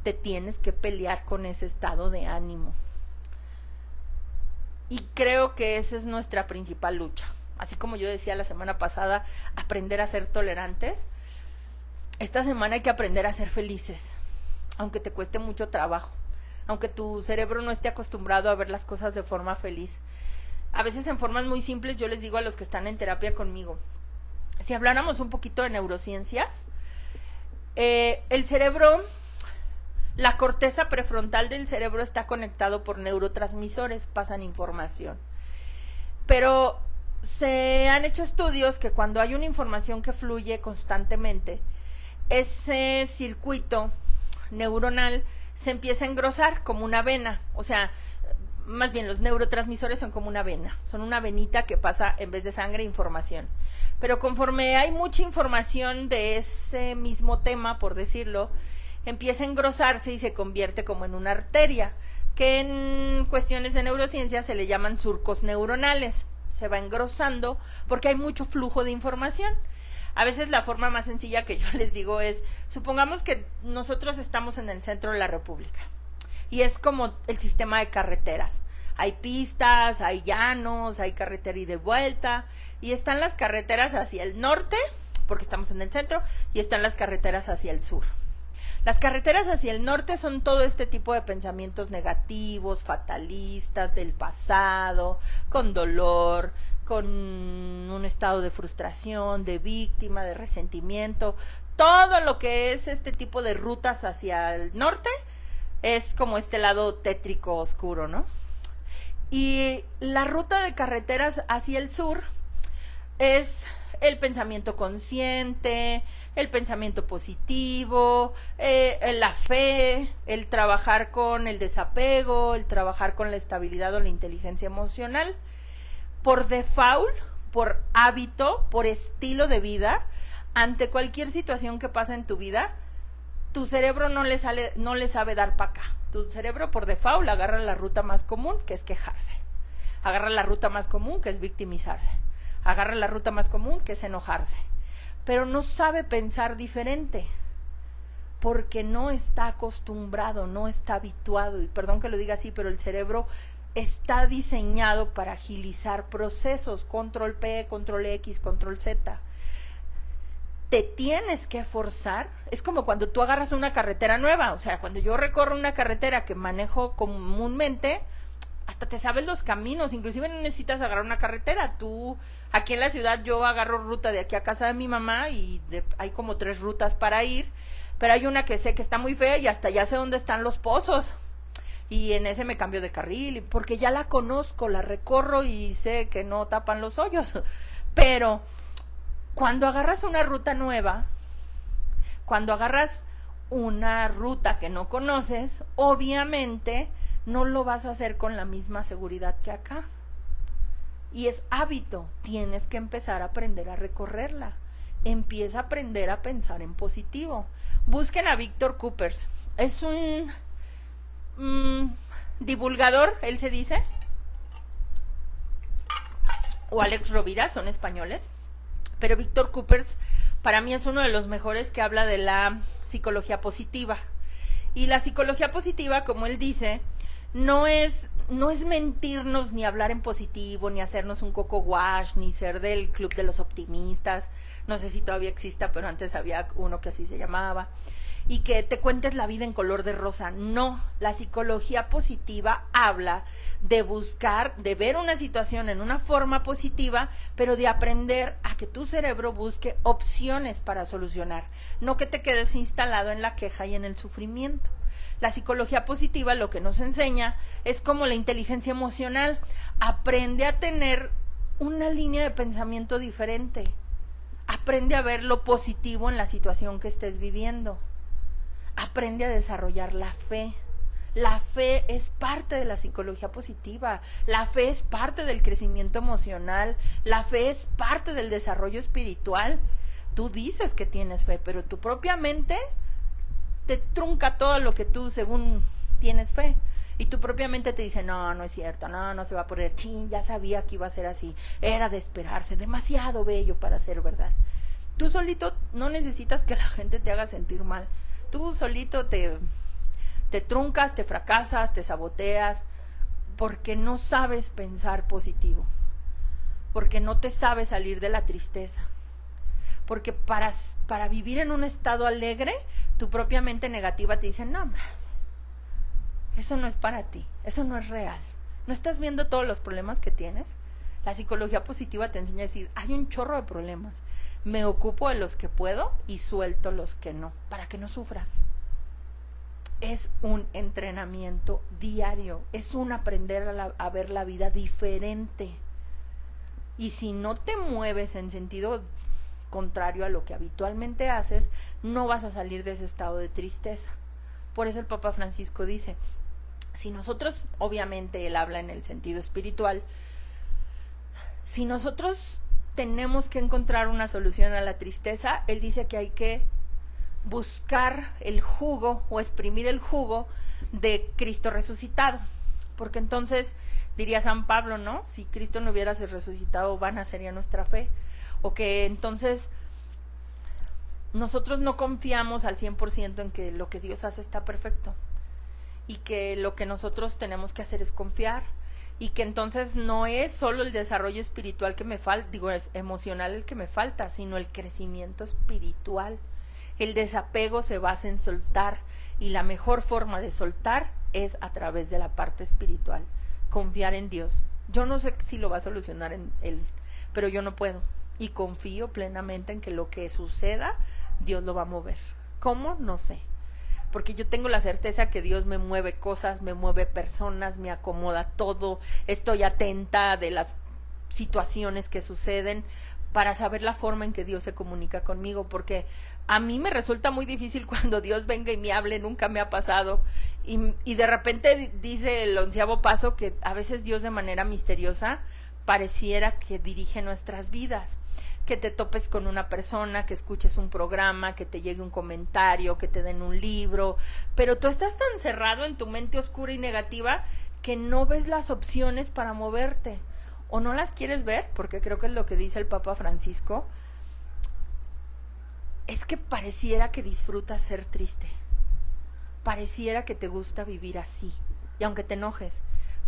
te tienes que pelear con ese estado de ánimo. Y creo que esa es nuestra principal lucha. Así como yo decía la semana pasada, aprender a ser tolerantes. Esta semana hay que aprender a ser felices, aunque te cueste mucho trabajo, aunque tu cerebro no esté acostumbrado a ver las cosas de forma feliz. A veces en formas muy simples yo les digo a los que están en terapia conmigo, si habláramos un poquito de neurociencias, el cerebro, la corteza prefrontal del cerebro está conectado por neurotransmisores, pasan información. Pero se han hecho estudios que cuando hay una información que fluye constantemente, ese circuito neuronal se empieza a engrosar como una vena, o sea, más bien los neurotransmisores son como una vena, son una venita que pasa en vez de sangre información. Pero conforme hay mucha información de ese mismo tema, por decirlo, empieza a engrosarse y se convierte como en una arteria, que en cuestiones de neurociencia se le llaman surcos neuronales. Se va engrosando porque hay mucho flujo de información. A veces la forma más sencilla que yo les digo es, supongamos que nosotros estamos en el centro de la República y es como el sistema de carreteras. Hay pistas, hay llanos, hay carretera y de vuelta, y están las carreteras hacia el norte, porque estamos en el centro, y están las carreteras hacia el sur. Las carreteras hacia el norte son todo este tipo de pensamientos negativos, fatalistas, del pasado, con dolor, con un estado de frustración, de víctima, de resentimiento. Todo lo que es este tipo de rutas hacia el norte es como este lado tétrico, oscuro, ¿no? Y la ruta de carreteras hacia el sur es el pensamiento consciente, el pensamiento positivo, la fe, el trabajar con el desapego, el trabajar con la estabilidad o la inteligencia emocional. Por default, por hábito, por estilo de vida, ante cualquier situación que pasa en tu vida, tu cerebro no le sabe dar para acá. Tu cerebro por default agarra la ruta más común, que es quejarse. Agarra la ruta más común, que es victimizarse. Agarra la ruta más común, que es enojarse. Pero no sabe pensar diferente, porque no está acostumbrado, no está habituado. Y perdón que lo diga así, pero el cerebro está diseñado para agilizar procesos, control P, control X, control Z. Te tienes que forzar, es como cuando tú agarras una carretera nueva, o sea, cuando yo recorro una carretera que manejo comúnmente, hasta te sabes los caminos, inclusive no necesitas agarrar una carretera. Tú, aquí en la ciudad yo agarro ruta de aquí a casa de mi mamá y hay como 3 rutas para ir, pero hay una que sé que está muy fea y hasta ya sé dónde están los pozos, y en ese me cambio de carril, porque ya la conozco, la recorro y sé que no tapan los hoyos. Pero cuando agarras una ruta nueva, cuando agarras una ruta que no conoces, obviamente no lo vas a hacer con la misma seguridad que acá. Y es hábito, tienes que empezar a aprender a recorrerla. Empieza a aprender a pensar en positivo. Busquen a Víctor Coopers. Es un divulgador, él se dice, o Alex Rovira, son españoles, pero Víctor Coopers para mí es uno de los mejores que habla de la psicología positiva. Y la psicología positiva, como él dice, no es mentirnos, ni hablar en positivo, ni hacernos un coco wash, ni ser del club de los optimistas. No sé si todavía exista, pero antes había uno que así se llamaba. Y que te cuentes la vida en color de rosa. No, la psicología positiva habla de buscar, de ver una situación en una forma positiva, pero de aprender a que tu cerebro busque opciones para solucionar, no que te quedes instalado en la queja y en el sufrimiento. La psicología positiva lo que nos enseña es como la inteligencia emocional. Aprende a tener una línea de pensamiento diferente. Aprende a ver lo positivo en la situación que estés viviendo. Aprende a desarrollar la fe. La fe es parte de la psicología positiva. La fe es parte del crecimiento emocional. La fe es parte del desarrollo espiritual. Tú dices que tienes fe, pero tu propia mente te trunca todo lo que tú según tienes fe. Y tu propia mente te dice, no, no es cierto, no se va a poner, chin, ya sabía que iba a ser así. Era de esperarse, demasiado bello para ser verdad. Tú solito no necesitas que la gente te haga sentir mal. Tú solito te truncas, te fracasas, te saboteas, porque no sabes pensar positivo, porque no te sabes salir de la tristeza, porque para vivir en un estado alegre, tu propia mente negativa te dice, no, eso no es para ti, eso no es real, ¿no estás viendo todos los problemas que tienes? La psicología positiva te enseña a decir, hay un chorro de problemas, me ocupo de los que puedo y suelto los que no, para que no sufras. Es un entrenamiento diario, es un aprender a ver la vida diferente. Y si no te mueves en sentido contrario a lo que habitualmente haces, no vas a salir de ese estado de tristeza. Por eso el Papa Francisco dice, si nosotros, obviamente él habla en el sentido espiritual, si nosotros tenemos que encontrar una solución a la tristeza, él dice que hay que buscar el jugo o exprimir el jugo de Cristo resucitado, porque entonces diría San Pablo, ¿no? Si Cristo no hubiera resucitado, vana sería nuestra fe, o que entonces nosotros no confiamos al 100% en que lo que Dios hace está perfecto, y que lo que nosotros tenemos que hacer es confiar, y que entonces no es solo el desarrollo espiritual que me falta, es emocional el que me falta, sino el crecimiento espiritual. El desapego se basa en soltar, y la mejor forma de soltar es a través de la parte espiritual, confiar en Dios. Yo no sé si lo va a solucionar en él, pero yo no puedo, y confío plenamente en que lo que suceda, Dios lo va a mover. ¿Cómo? No sé, porque yo tengo la certeza que Dios me mueve cosas, me mueve personas, me acomoda todo, estoy atenta de las situaciones que suceden, para saber la forma en que Dios se comunica conmigo, porque a mí me resulta muy difícil cuando Dios venga y me hable, nunca me ha pasado, y de repente dice el 11º paso que a veces Dios de manera misteriosa pareciera que dirige nuestras vidas, que te topes con una persona, que escuches un programa, que te llegue un comentario, que te den un libro, pero tú estás tan cerrado en tu mente oscura y negativa que no ves las opciones para moverte, o no las quieres ver, porque creo que es lo que dice el Papa Francisco, es que pareciera que disfrutas ser triste, pareciera que te gusta vivir así, y aunque te enojes,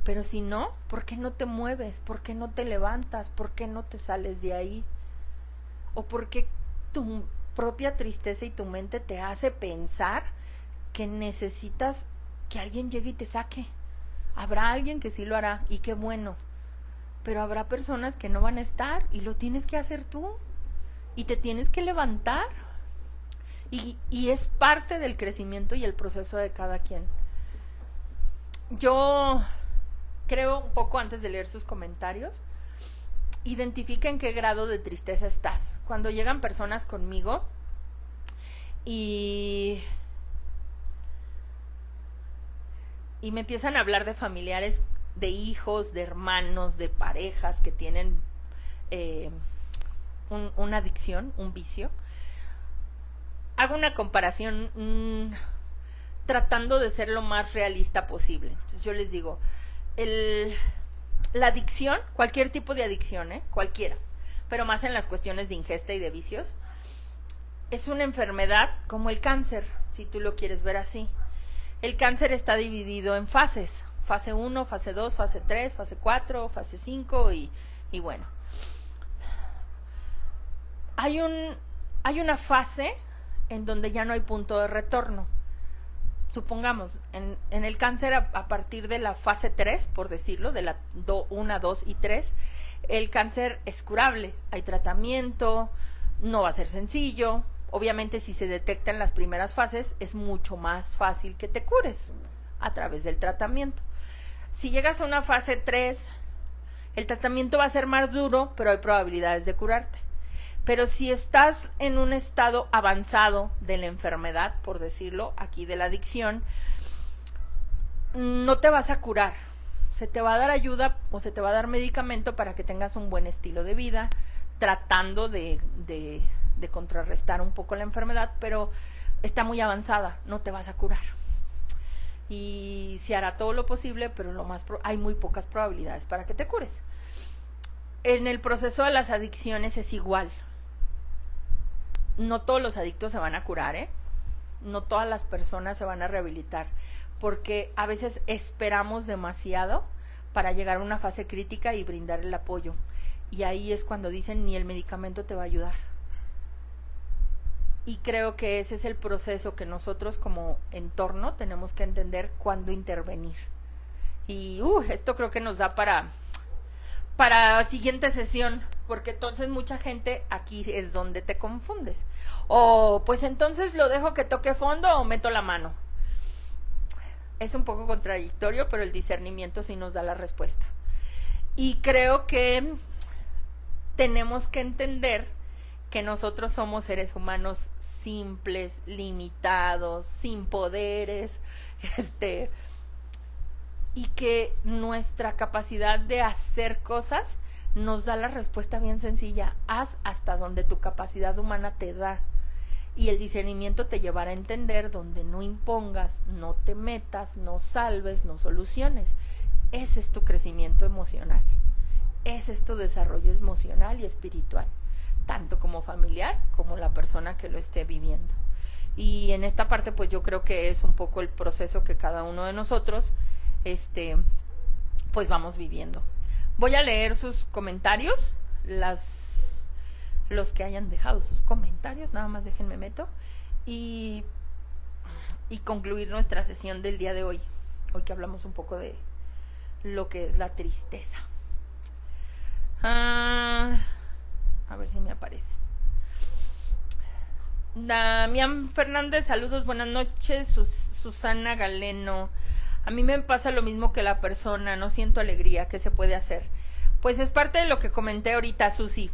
pero si no, ¿por qué no te mueves? ¿Por qué no te levantas? ¿Por qué no te sales de ahí? ¿O por qué tu propia tristeza y tu mente te hace pensar que necesitas que alguien llegue y te saque? Habrá alguien que sí lo hará, y qué bueno, pero habrá personas que no van a estar, y lo tienes que hacer tú, y te tienes que levantar, y es parte del crecimiento y el proceso de cada quien. Yo creo, un poco antes de leer sus comentarios, identifica en qué grado de tristeza estás. Cuando llegan personas conmigo y me empiezan a hablar de familiares, de hijos, de hermanos, de parejas que tienen una adicción, un vicio, hago una comparación tratando de ser lo más realista posible. Entonces yo les digo, la adicción, cualquier tipo de adicción, cualquiera, pero más en las cuestiones de ingesta y de vicios, es una enfermedad como el cáncer, si tú lo quieres ver así. El cáncer está dividido en fases, fase 1, fase 2, fase 3, fase 4, fase 5 y bueno. Hay una fase en donde ya no hay punto de retorno. Supongamos, en el cáncer a partir de la fase 3, por decirlo, de la 1, 2 y 3, el cáncer es curable, hay tratamiento, no va a ser sencillo. Obviamente si se detecta en las primeras fases es mucho más fácil que te cures a través del tratamiento. Si llegas a una fase 3 El tratamiento va a ser más duro, pero hay probabilidades de curarte. Pero si estás en un estado avanzado de la enfermedad, por decirlo, aquí de la adicción, no te vas a curar. Se te va a dar ayuda o se te va a dar medicamento para que tengas un buen estilo de vida, tratando de contrarrestar un poco la enfermedad, pero está muy avanzada, no te vas a curar. Y se hará todo lo posible, pero hay muy pocas probabilidades para que te cures. En el proceso de las adicciones es igual. No todos los adictos se van a curar, ¿eh? No todas las personas se van a rehabilitar, porque a veces esperamos demasiado para llegar a una fase crítica y brindar el apoyo. Y ahí es cuando dicen, ni el medicamento te va a ayudar. Y creo que ese es el proceso que nosotros como entorno tenemos que entender cuándo intervenir. Y esto creo que nos da para siguiente sesión, porque entonces mucha gente aquí es donde te confundes. O pues entonces lo dejo que toque fondo o meto la mano. Es un poco contradictorio, pero el discernimiento sí nos da la respuesta. Y creo que tenemos que entender que nosotros somos seres humanos simples, limitados, sin poderes, y que nuestra capacidad de hacer cosas nos da la respuesta bien sencilla: haz hasta donde tu capacidad humana te da, y el discernimiento te llevará a entender donde no impongas, no te metas, no salves, no soluciones. Ese es tu crecimiento emocional, ese es tu desarrollo emocional y espiritual, tanto como familiar como la persona que lo esté viviendo. Y en esta parte pues yo creo que es un poco el proceso que cada uno de nosotros pues vamos viviendo. Voy a leer sus comentarios, los que hayan dejado sus comentarios, nada más déjenme meto y concluir nuestra sesión del día de hoy que hablamos un poco de lo que es la tristeza. A ver si me aparece. Damián Fernández, saludos, buenas noches. Susana Galeno, a mí me pasa lo mismo que la persona, no siento alegría, ¿qué se puede hacer? Pues es parte de lo que comenté ahorita, Susi.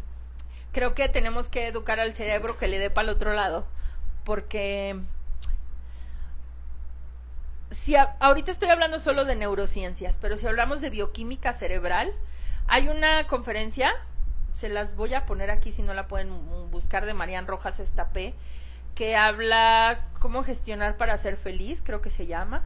Creo que tenemos que educar al cerebro que le dé para el otro lado, porque ahorita estoy hablando solo de neurociencias, pero si hablamos de bioquímica cerebral, hay una conferencia, se las voy a poner aquí si no la pueden buscar, de Marian Rojas Estapé, que habla cómo gestionar para ser feliz, creo que se llama,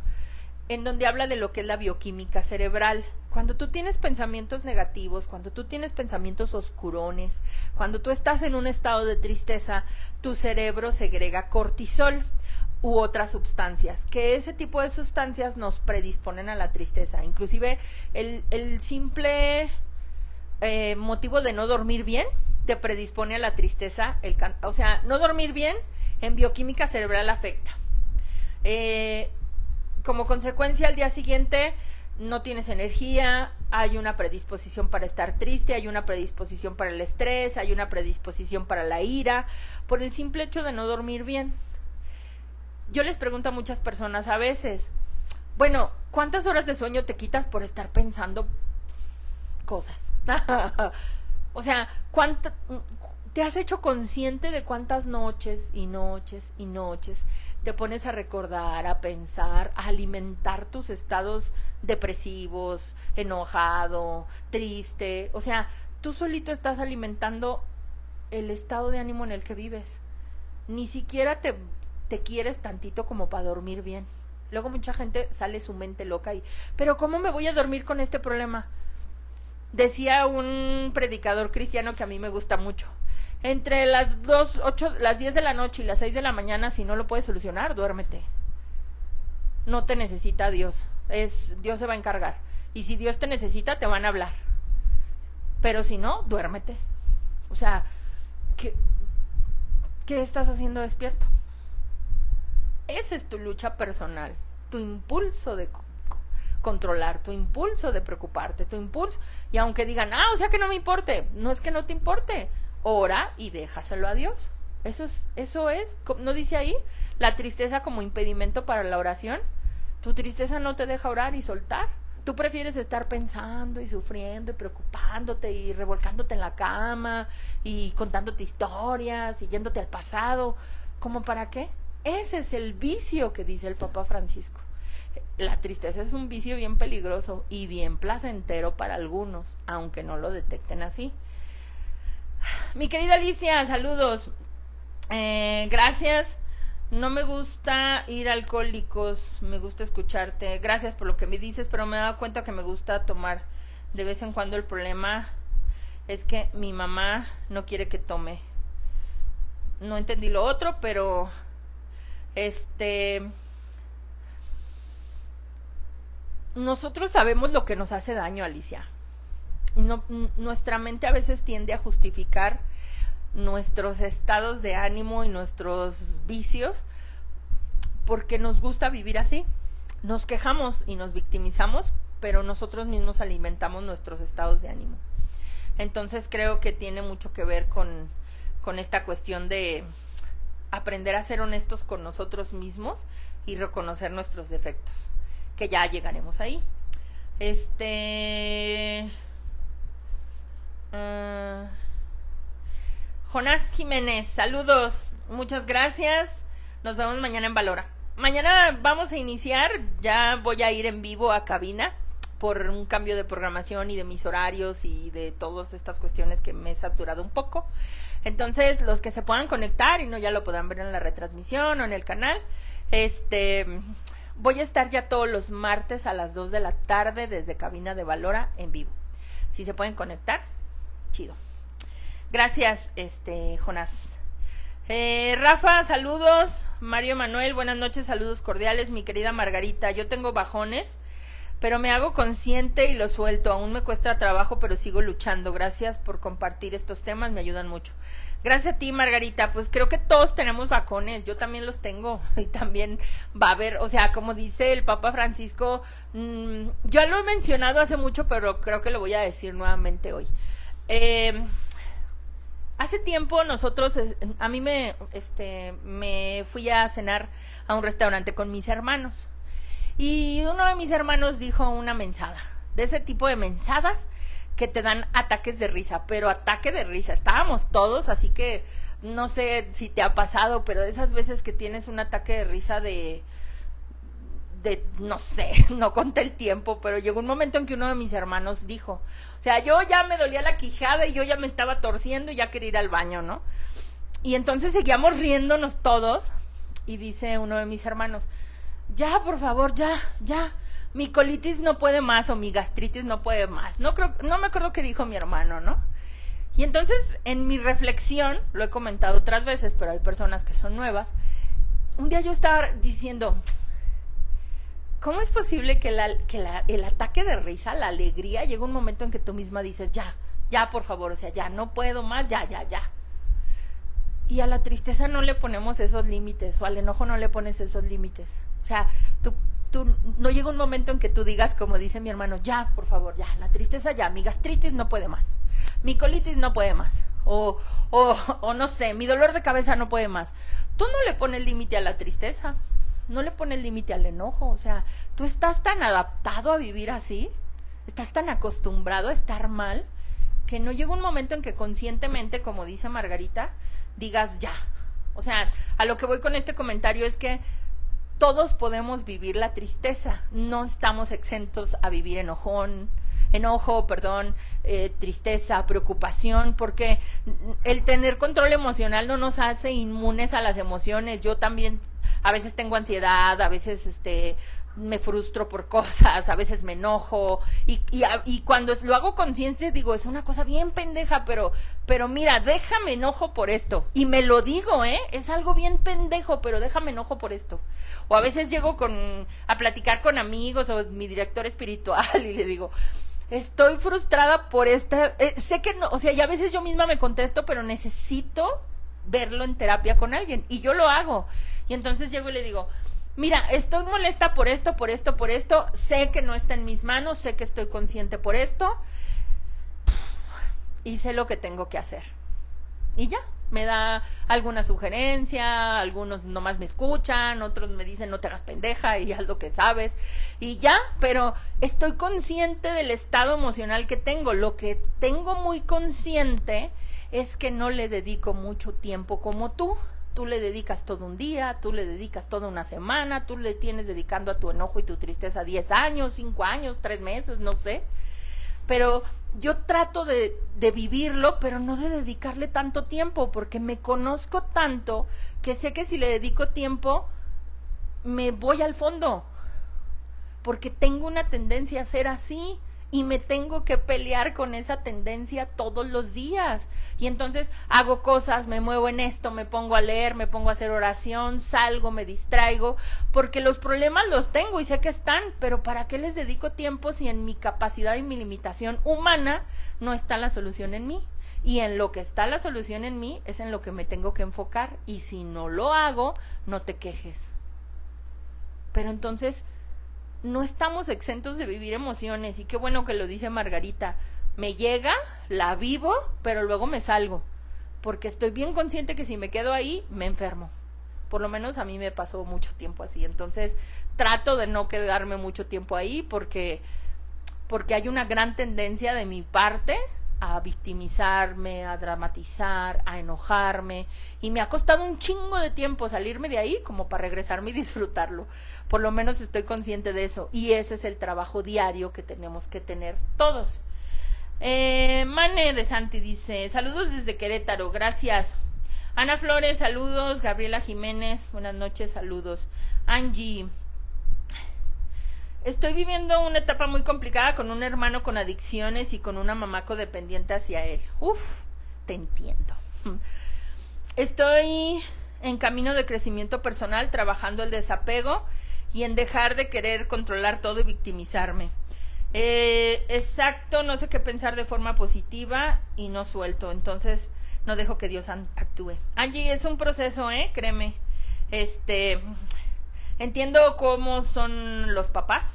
en donde habla de lo que es la bioquímica cerebral. Cuando tú tienes pensamientos negativos, cuando tú tienes pensamientos oscurones, cuando tú estás en un estado de tristeza, tu cerebro segrega cortisol u otras sustancias, que ese tipo de sustancias nos predisponen a la tristeza. Inclusive el simple motivo de no dormir bien te predispone a la tristeza. O sea, no dormir bien en bioquímica cerebral afecta. Como consecuencia, al día siguiente no tienes energía, hay una predisposición para estar triste, hay una predisposición para el estrés, hay una predisposición para la ira, por el simple hecho de no dormir bien. Yo les pregunto a muchas personas a veces, bueno, ¿cuántas horas de sueño te quitas por estar pensando cosas? O sea, ¿te has hecho consciente de cuántas noches y noches y noches te pones a recordar, a pensar, a alimentar tus estados depresivos, enojado, triste? O sea, tú solito estás alimentando el estado de ánimo en el que vives. Ni siquiera te quieres tantito como para dormir bien. Luego mucha gente sale su mente loca ¿pero cómo me voy a dormir con este problema? Decía un predicador cristiano que a mí me gusta mucho: entre las 10 de la noche y las 6 de la mañana, si no lo puedes solucionar, duérmete. No te necesita Dios. Dios se va a encargar. Y si Dios te necesita, te van a hablar. Pero si no, duérmete. O sea, ¿qué estás haciendo despierto? Esa es tu lucha personal, tu impulso de controlar, tu impulso de preocuparte, tu impulso. Y aunque digan, o sea que no me importe, no es que no te importe. Ora y déjaselo a Dios. Eso es, ¿no dice ahí la tristeza como impedimento para la oración? Tu tristeza no te deja orar y soltar. Tú prefieres estar pensando y sufriendo y preocupándote y revolcándote en la cama y contándote historias y yéndote al pasado. ¿Cómo para qué? Ese es el vicio que dice el Papa Francisco. La tristeza es un vicio bien peligroso y bien placentero para algunos, aunque no lo detecten así. Mi querida Alicia, saludos. Gracias. No me gusta ir a Alcohólicos, me gusta escucharte. Gracias por lo que me dices, pero me he dado cuenta que me gusta tomar de vez en cuando. El problema es que mi mamá no quiere que tome. No entendí lo otro, pero nosotros sabemos lo que nos hace daño, Alicia. Y nuestra mente a veces tiende a justificar nuestros estados de ánimo y nuestros vicios porque nos gusta vivir así. Nos quejamos y nos victimizamos, pero nosotros mismos alimentamos nuestros estados de ánimo. Entonces creo que tiene mucho que ver con esta cuestión de aprender a ser honestos con nosotros mismos y reconocer nuestros defectos, que ya llegaremos ahí. Jonás Jiménez, saludos, muchas gracias, nos vemos mañana en Valora. Mañana vamos a iniciar, ya voy a ir en vivo a cabina por un cambio de programación y de mis horarios y de todas estas cuestiones que me he saturado un poco. Entonces, los que se puedan conectar y no ya lo puedan ver en la retransmisión o en el canal, voy a estar ya todos los martes a las 2 de la tarde desde cabina de Valora en vivo. Si se pueden conectar, chido. Gracias, Jonás. Rafa, saludos. Mario Manuel, buenas noches, saludos cordiales. Mi querida Margarita, yo tengo bajones, pero me hago consciente y lo suelto. Aún me cuesta trabajo, pero sigo luchando. Gracias por compartir estos temas, me ayudan mucho. Gracias a ti, Margarita. Pues creo que todos tenemos bajones, yo también los tengo y también va a haber, o sea, como dice el Papa Francisco, yo lo he mencionado hace mucho, pero creo que lo voy a decir nuevamente hoy. Hace tiempo nosotros, a mí me fui a cenar a un restaurante con mis hermanos y uno de mis hermanos dijo una mensada, de ese tipo de mensadas que te dan ataques de risa, pero ataque de risa, estábamos todos, así que no sé si te ha pasado, pero esas veces que tienes un ataque de risa de no sé, no conté el tiempo, pero llegó un momento en que uno de mis hermanos dijo, o sea, yo ya me dolía la quijada y yo ya me estaba torciendo y ya quería ir al baño, ¿no? Y entonces seguíamos riéndonos todos y dice uno de mis hermanos, ya, por favor, ya, mi colitis no puede más o mi gastritis no puede más. No me acuerdo qué dijo mi hermano, ¿no? Y entonces en mi reflexión, lo he comentado otras veces, pero hay personas que son nuevas, un día yo estaba diciendo, ¿cómo es posible que el ataque de risa, la alegría, llega un momento en que tú misma dices, ya, por favor, o sea, ya, no puedo más, ya. Y a la tristeza no le ponemos esos límites, o al enojo no le pones esos límites. O sea, tú no llega un momento en que tú digas, como dice mi hermano, ya, por favor, ya, la tristeza ya, mi gastritis no puede más, mi colitis no puede más, o no sé, mi dolor de cabeza no puede más. Tú no le pones límite a la tristeza, no le pones límite al enojo, o sea, tú estás tan adaptado a vivir así, estás tan acostumbrado a estar mal, que no llega un momento en que conscientemente, como dice Margarita, digas ya. O sea, a lo que voy con este comentario es que todos podemos vivir la tristeza, no estamos exentos a vivir tristeza, preocupación, porque el tener control emocional no nos hace inmunes a las emociones. Yo también a veces tengo ansiedad, a veces me frustro por cosas, a veces me enojo y cuando lo hago consciente digo, es una cosa bien pendeja, pero mira, déjame enojo por esto, y me lo digo, es algo bien pendejo, pero déjame enojo por esto. O a veces llego a platicar con amigos o mi director espiritual y le digo, estoy frustrada por esta, sé que no, o sea, y a veces yo misma me contesto, pero necesito verlo en terapia con alguien, y yo lo hago, y entonces llego y le digo, mira, estoy molesta por esto, sé que no está en mis manos, sé que estoy consciente por esto, y sé lo que tengo que hacer. Y ya, me da alguna sugerencia, algunos nomás me escuchan, otros me dicen no te hagas pendeja y haz lo que sabes y ya, pero estoy consciente del estado emocional que tengo. Lo que tengo muy consciente es que no le dedico mucho tiempo como tú. Tú le dedicas todo un día, tú le dedicas toda una semana, tú le tienes dedicando a tu enojo y tu tristeza 10 años, 5 años, 3 meses, no sé. Pero yo trato de vivirlo, pero no de dedicarle tanto tiempo, porque me conozco tanto que sé que si le dedico tiempo, me voy al fondo, porque tengo una tendencia a ser así y me tengo que pelear con esa tendencia todos los días. Y entonces hago cosas, me muevo en esto, me pongo a leer, me pongo a hacer oración, salgo, me distraigo, porque los problemas los tengo y sé que están, pero ¿para qué les dedico tiempo si en mi capacidad y mi limitación humana no está la solución en mí? Y en lo que está la solución en mí es en lo que me tengo que enfocar, y si no lo hago, no te quejes. Pero entonces no estamos exentos de vivir emociones, y qué bueno que lo dice Margarita. Me llega, la vivo, pero luego me salgo, porque estoy bien consciente que si me quedo ahí, me enfermo. Por lo menos a mí me pasó mucho tiempo así. Entonces trato de no quedarme mucho tiempo ahí, porque hay una gran tendencia de mi parte a victimizarme, a dramatizar, a enojarme, y me ha costado un chingo de tiempo salirme de ahí como para regresarme y disfrutarlo. Por lo menos estoy consciente de eso, y ese es el trabajo diario que tenemos que tener todos. Mane de Santi dice, saludos desde Querétaro, gracias. Ana Flores, saludos. Gabriela Jiménez, buenas noches, saludos. Angie, estoy viviendo una etapa muy complicada con un hermano con adicciones y con una mamá codependiente hacia él. Uf, te entiendo. Estoy en camino de crecimiento personal, trabajando el desapego y en dejar de querer controlar todo y victimizarme. Exacto, no sé qué pensar de forma positiva y no suelto, entonces no dejo que Dios actúe. Angie, es un proceso, créeme. Entiendo cómo son los papás.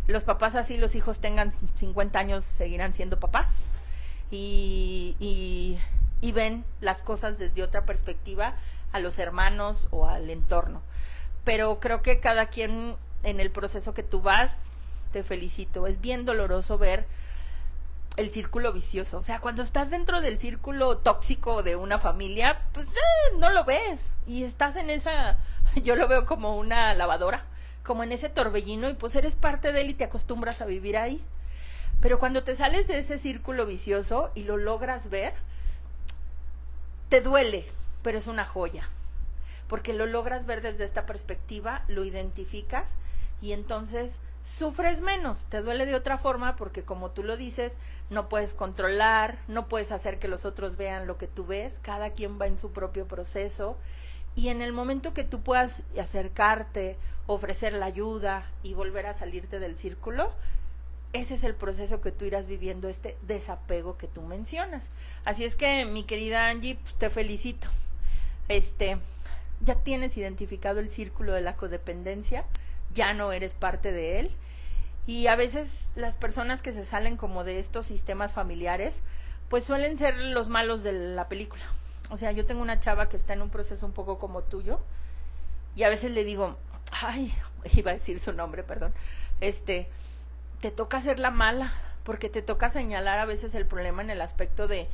Los papás, así los hijos tengan 50 años, seguirán siendo papás. Y ven las cosas desde otra perspectiva a los hermanos o al entorno. Pero creo que cada quien en el proceso que tú vas, te felicito. Es bien doloroso ver el círculo vicioso. O sea, cuando estás dentro del círculo tóxico de una familia, pues no lo ves. Y estás en esa, yo lo veo como una lavadora, como en ese torbellino, y pues eres parte de él y te acostumbras a vivir ahí. Pero cuando te sales de ese círculo vicioso y lo logras ver, te duele, pero es una joya. Porque lo logras ver desde esta perspectiva, lo identificas y entonces sufres menos, te duele de otra forma, porque como tú lo dices, no puedes controlar, no puedes hacer que los otros vean lo que tú ves, cada quien va en su propio proceso, y en el momento que tú puedas acercarte, ofrecer la ayuda y volver a salirte del círculo, ese es el proceso que tú irás viviendo, este desapego que tú mencionas. Así es que, mi querida Angie, pues te felicito. Ya tienes identificado el círculo de la codependencia, ya no eres parte de él, y a veces las personas que se salen como de estos sistemas familiares, pues suelen ser los malos de la película. O sea, yo tengo una chava que está en un proceso un poco como tuyo, y a veces le digo, ay, iba a decir su nombre, perdón, te toca ser la mala, porque te toca señalar a veces el problema en el aspecto de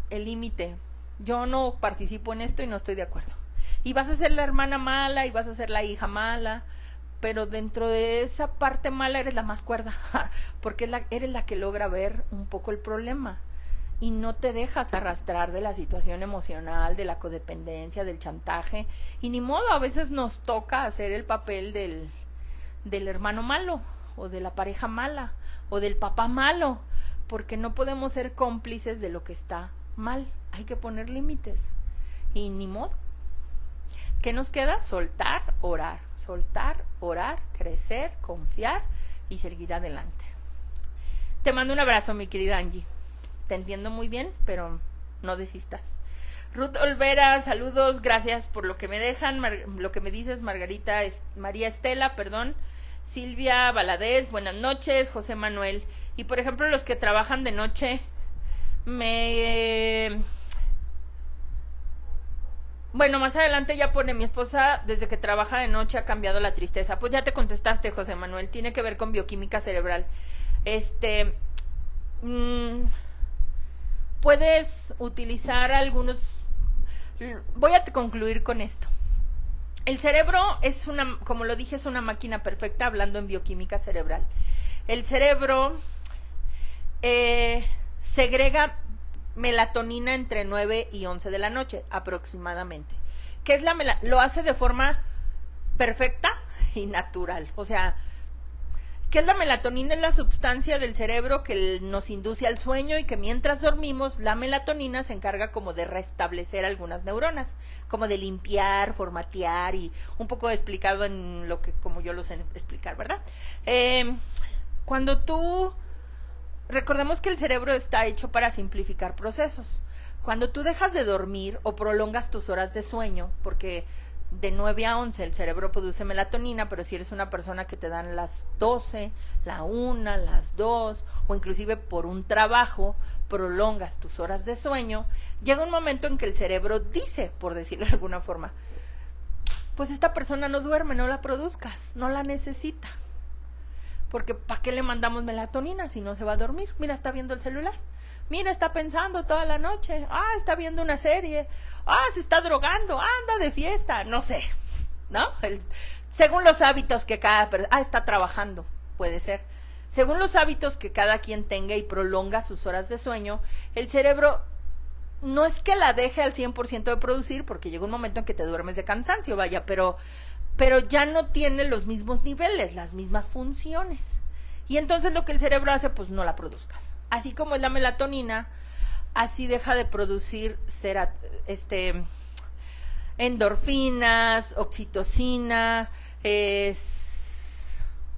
el límite. Yo no participo en esto y no estoy de acuerdo. Y vas a ser la hermana mala y vas a ser la hija mala, pero dentro de esa parte mala eres la más cuerda, porque eres la que logra ver un poco el problema y no te dejas arrastrar de la situación emocional, de la codependencia, del chantaje, y ni modo, a veces nos toca hacer el papel del hermano malo, o de la pareja mala, o del papá malo, porque no podemos ser cómplices de lo que está mal, hay que poner límites, y ni modo. ¿Qué nos queda? Soltar, orar, crecer, confiar y seguir adelante. Te mando un abrazo, mi querida Angie. Te entiendo muy bien, pero no desistas. Ruth Olvera, saludos, gracias por lo que me dejan, lo que me dices, Margarita, María Estela, perdón, Silvia Valadez, buenas noches, José Manuel. Y por ejemplo, los que trabajan de noche, me... Bueno, más adelante ya pone, mi esposa desde que trabaja de noche ha cambiado la tristeza. Pues ya te contestaste, José Manuel, tiene que ver con bioquímica cerebral. Este, mm, puedes utilizar algunos... Voy a concluir con esto. El cerebro es una, como lo dije, es una máquina perfecta, hablando en bioquímica cerebral. El cerebro segrega melatonina entre 9 y 11 de la noche, aproximadamente. ¿Qué es lo hace de forma perfecta y natural. O sea, ¿qué es la melatonina? Es la sustancia del cerebro que nos induce al sueño y que mientras dormimos, la melatonina se encarga como de restablecer algunas neuronas, como de limpiar, formatear y un poco explicado en lo que, como yo lo sé explicar, ¿verdad? Cuando tú... Recordemos que el cerebro está hecho para simplificar procesos. Cuando tú dejas de dormir o prolongas tus horas de sueño, porque de 9 a 11 el cerebro produce melatonina, pero si eres una persona que te dan las 12, la 1, las 2, o inclusive por un trabajo, prolongas tus horas de sueño, llega un momento en que el cerebro dice, por decirlo de alguna forma, pues esta persona no duerme, no la produzcas, no la necesita. Porque ¿para qué le mandamos melatonina si no se va a dormir? Mira, está viendo el celular. Mira, está pensando toda la noche. Está viendo una serie. Se está drogando. Anda de fiesta. No sé, ¿no? Según los hábitos que cada persona... está trabajando. Puede ser. Según los hábitos que cada quien tenga y prolonga sus horas de sueño, el cerebro no es que la deje al 100% de producir, porque llega un momento en que te duermes de cansancio, vaya, pero ya no tiene los mismos niveles, las mismas funciones. Y entonces lo que el cerebro hace, pues no la produzcas. Así como es la melatonina, así deja de producir endorfinas, oxitocina,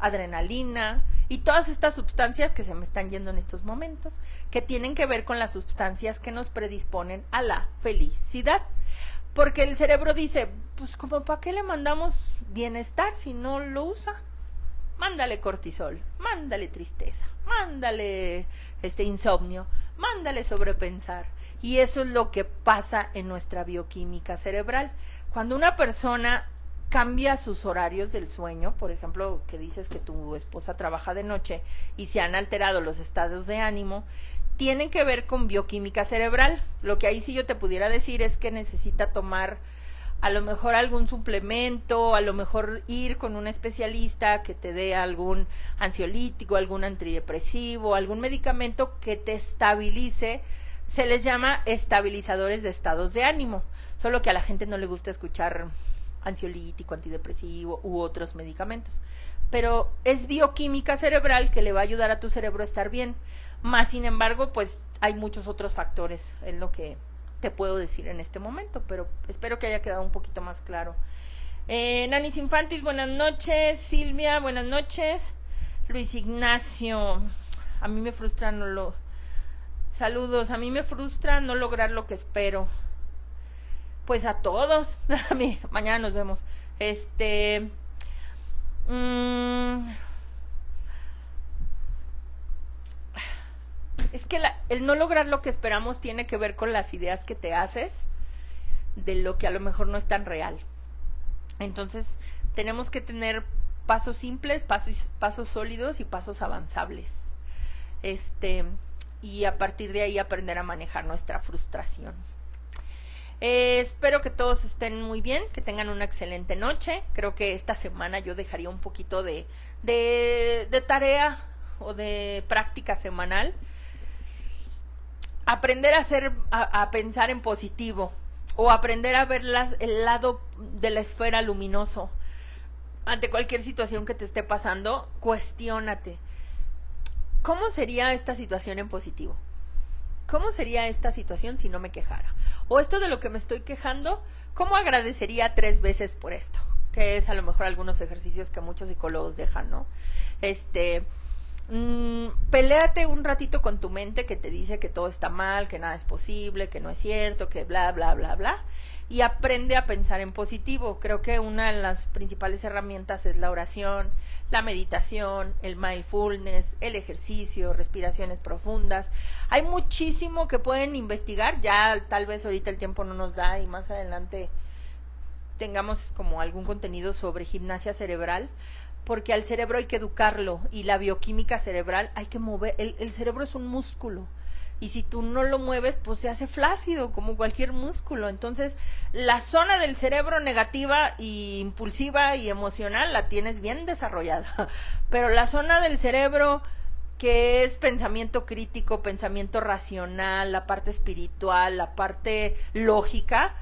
adrenalina y todas estas sustancias que se me están yendo en estos momentos, que tienen que ver con las sustancias que nos predisponen a la felicidad. Porque el cerebro dice, pues como para qué le mandamos bienestar si no lo usa. Mándale cortisol, mándale tristeza, mándale insomnio, mándale sobrepensar. Y eso es lo que pasa en nuestra bioquímica cerebral. Cuando una persona cambia sus horarios del sueño, por ejemplo, que dices que tu esposa trabaja de noche y se han alterado los estados de ánimo, tienen que ver con bioquímica cerebral. Lo que ahí sí yo te pudiera decir es que necesita tomar a lo mejor algún suplemento, a lo mejor ir con un especialista que te dé algún ansiolítico, algún antidepresivo, algún medicamento que te estabilice. Se les llama estabilizadores de estados de ánimo, solo que a la gente no le gusta escuchar ansiolítico, antidepresivo u otros medicamentos. Pero es bioquímica cerebral que le va a ayudar a tu cerebro a estar bien. Más sin embargo, pues hay muchos otros factores, es lo que te puedo decir en este momento, pero espero que haya quedado un poquito más claro. Nanis Infantis, buenas noches. Silvia, buenas noches. Luis Ignacio, a mí me frustra Saludos, a mí me frustra no lograr lo que espero. Pues a todos. Mañana nos vemos. Es que el no lograr lo que esperamos tiene que ver con las ideas que te haces de lo que a lo mejor no es tan real. Entonces tenemos que tener pasos simples, pasos sólidos y pasos avanzables. Y a partir de ahí aprender a manejar nuestra frustración. Espero que todos estén muy bien, que tengan una excelente noche. Creo que esta semana yo dejaría un poquito de tarea o de práctica semanal. Aprender a pensar en positivo o aprender a ver el lado de la esfera luminoso. Ante cualquier situación que te esté pasando, cuestiónate. ¿Cómo sería esta situación en positivo? ¿Cómo sería esta situación si no me quejara? O esto de lo que me estoy quejando, ¿cómo agradecería 3 veces por esto? Que es a lo mejor algunos ejercicios que muchos psicólogos dejan, ¿no? Peléate un ratito con tu mente que te dice que todo está mal, que nada es posible, que no es cierto, que bla, bla, bla, bla. Y aprende a pensar en positivo. Creo que una de las principales herramientas es la oración, la meditación, el mindfulness, el ejercicio, respiraciones profundas. Hay muchísimo que pueden investigar. Ya tal vez ahorita el tiempo no nos da y más adelante tengamos como algún contenido sobre gimnasia cerebral, porque al cerebro hay que educarlo y la bioquímica cerebral hay que mover, el cerebro es un músculo y si tú no lo mueves pues se hace flácido como cualquier músculo. Entonces la zona del cerebro negativa y impulsiva y emocional la tienes bien desarrollada, pero la zona del cerebro que es pensamiento crítico, pensamiento racional, la parte espiritual, la parte lógica,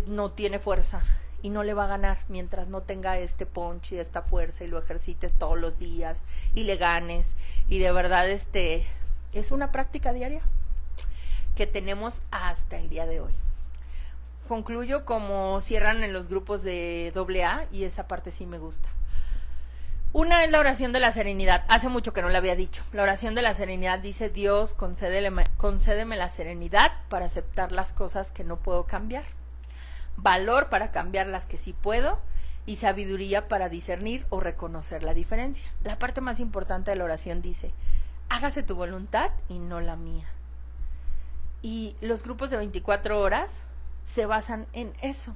no tiene fuerza y no le va a ganar mientras no tenga este punch y esta fuerza y lo ejercites todos los días y le ganes. Y de verdad es una práctica diaria que tenemos hasta el día de hoy. Concluyo como cierran en los grupos de AA y esa parte sí me gusta. Una es la oración de la serenidad. Hace mucho que no la había dicho. La oración de la serenidad dice: Dios, concédeme la serenidad para aceptar las cosas que no puedo cambiar, valor para cambiar las que sí puedo y sabiduría para discernir o reconocer la diferencia. La parte más importante de la oración dice: hágase tu voluntad y no la mía. Y los grupos de 24 horas se basan en eso.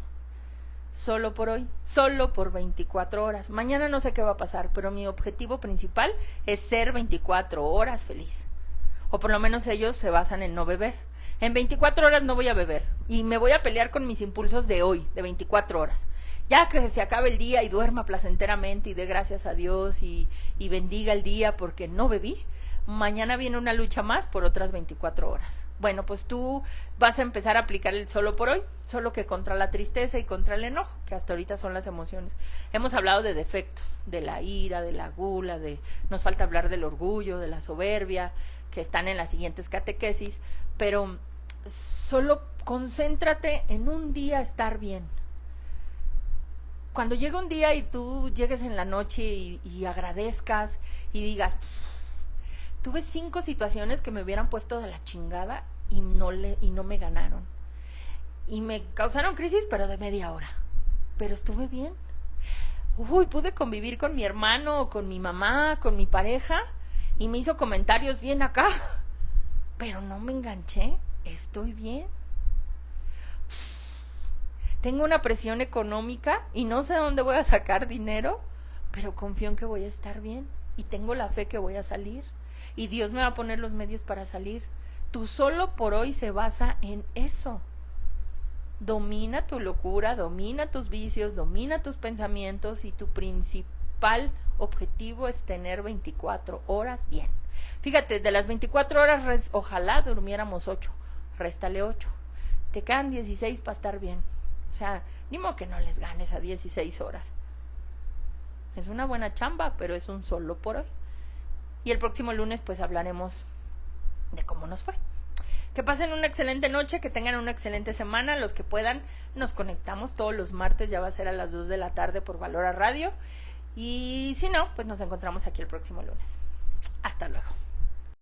Solo por hoy, solo por 24 horas. Mañana no sé qué va a pasar, pero mi objetivo principal es ser 24 horas feliz. O por lo menos ellos se basan en no beber. En 24 horas no voy a beber y me voy a pelear con mis impulsos de hoy, de 24 horas. Ya que se acabe el día y duerma placenteramente y dé gracias a Dios y bendiga el día porque no bebí, mañana viene una lucha más por otras 24 horas. Bueno, pues tú vas a empezar a aplicar el solo por hoy, solo que contra la tristeza y contra el enojo, que hasta ahorita son las emociones. Hemos hablado de defectos, de la ira, de la gula, nos falta hablar del orgullo, de la soberbia, que están en las siguientes catequesis, pero solo concéntrate en un día estar bien. Cuando llegue un día y tú llegues en la noche y agradezcas y digas: tuve 5 situaciones que me hubieran puesto de la chingada y no me ganaron. Y me causaron crisis, pero de media hora. Pero estuve bien. Uy, pude convivir con mi hermano, con mi mamá, con mi pareja, y me hizo comentarios bien acá. Pero no me enganché, estoy bien. Tengo una presión económica y no sé dónde voy a sacar dinero, pero confío en que voy a estar bien y tengo la fe que voy a salir. Y Dios me va a poner los medios para salir. Tu solo por hoy se basa en eso. Domina tu locura, domina tus vicios, domina tus pensamientos y tu principal objetivo es tener 24 horas bien. Fíjate, de las 24 horas, ojalá durmiéramos 8, réstale 8. Te quedan 16 para estar bien. O sea, ni modo que no les ganes a 16 horas. Es una buena chamba, pero es un solo por hoy. Y el próximo lunes pues hablaremos de cómo nos fue. Que pasen una excelente noche, que tengan una excelente semana. Los que puedan, nos conectamos todos los martes, ya va a ser a las 2 de la tarde por Valora Radio. Y si no, pues nos encontramos aquí el próximo lunes. Hasta luego.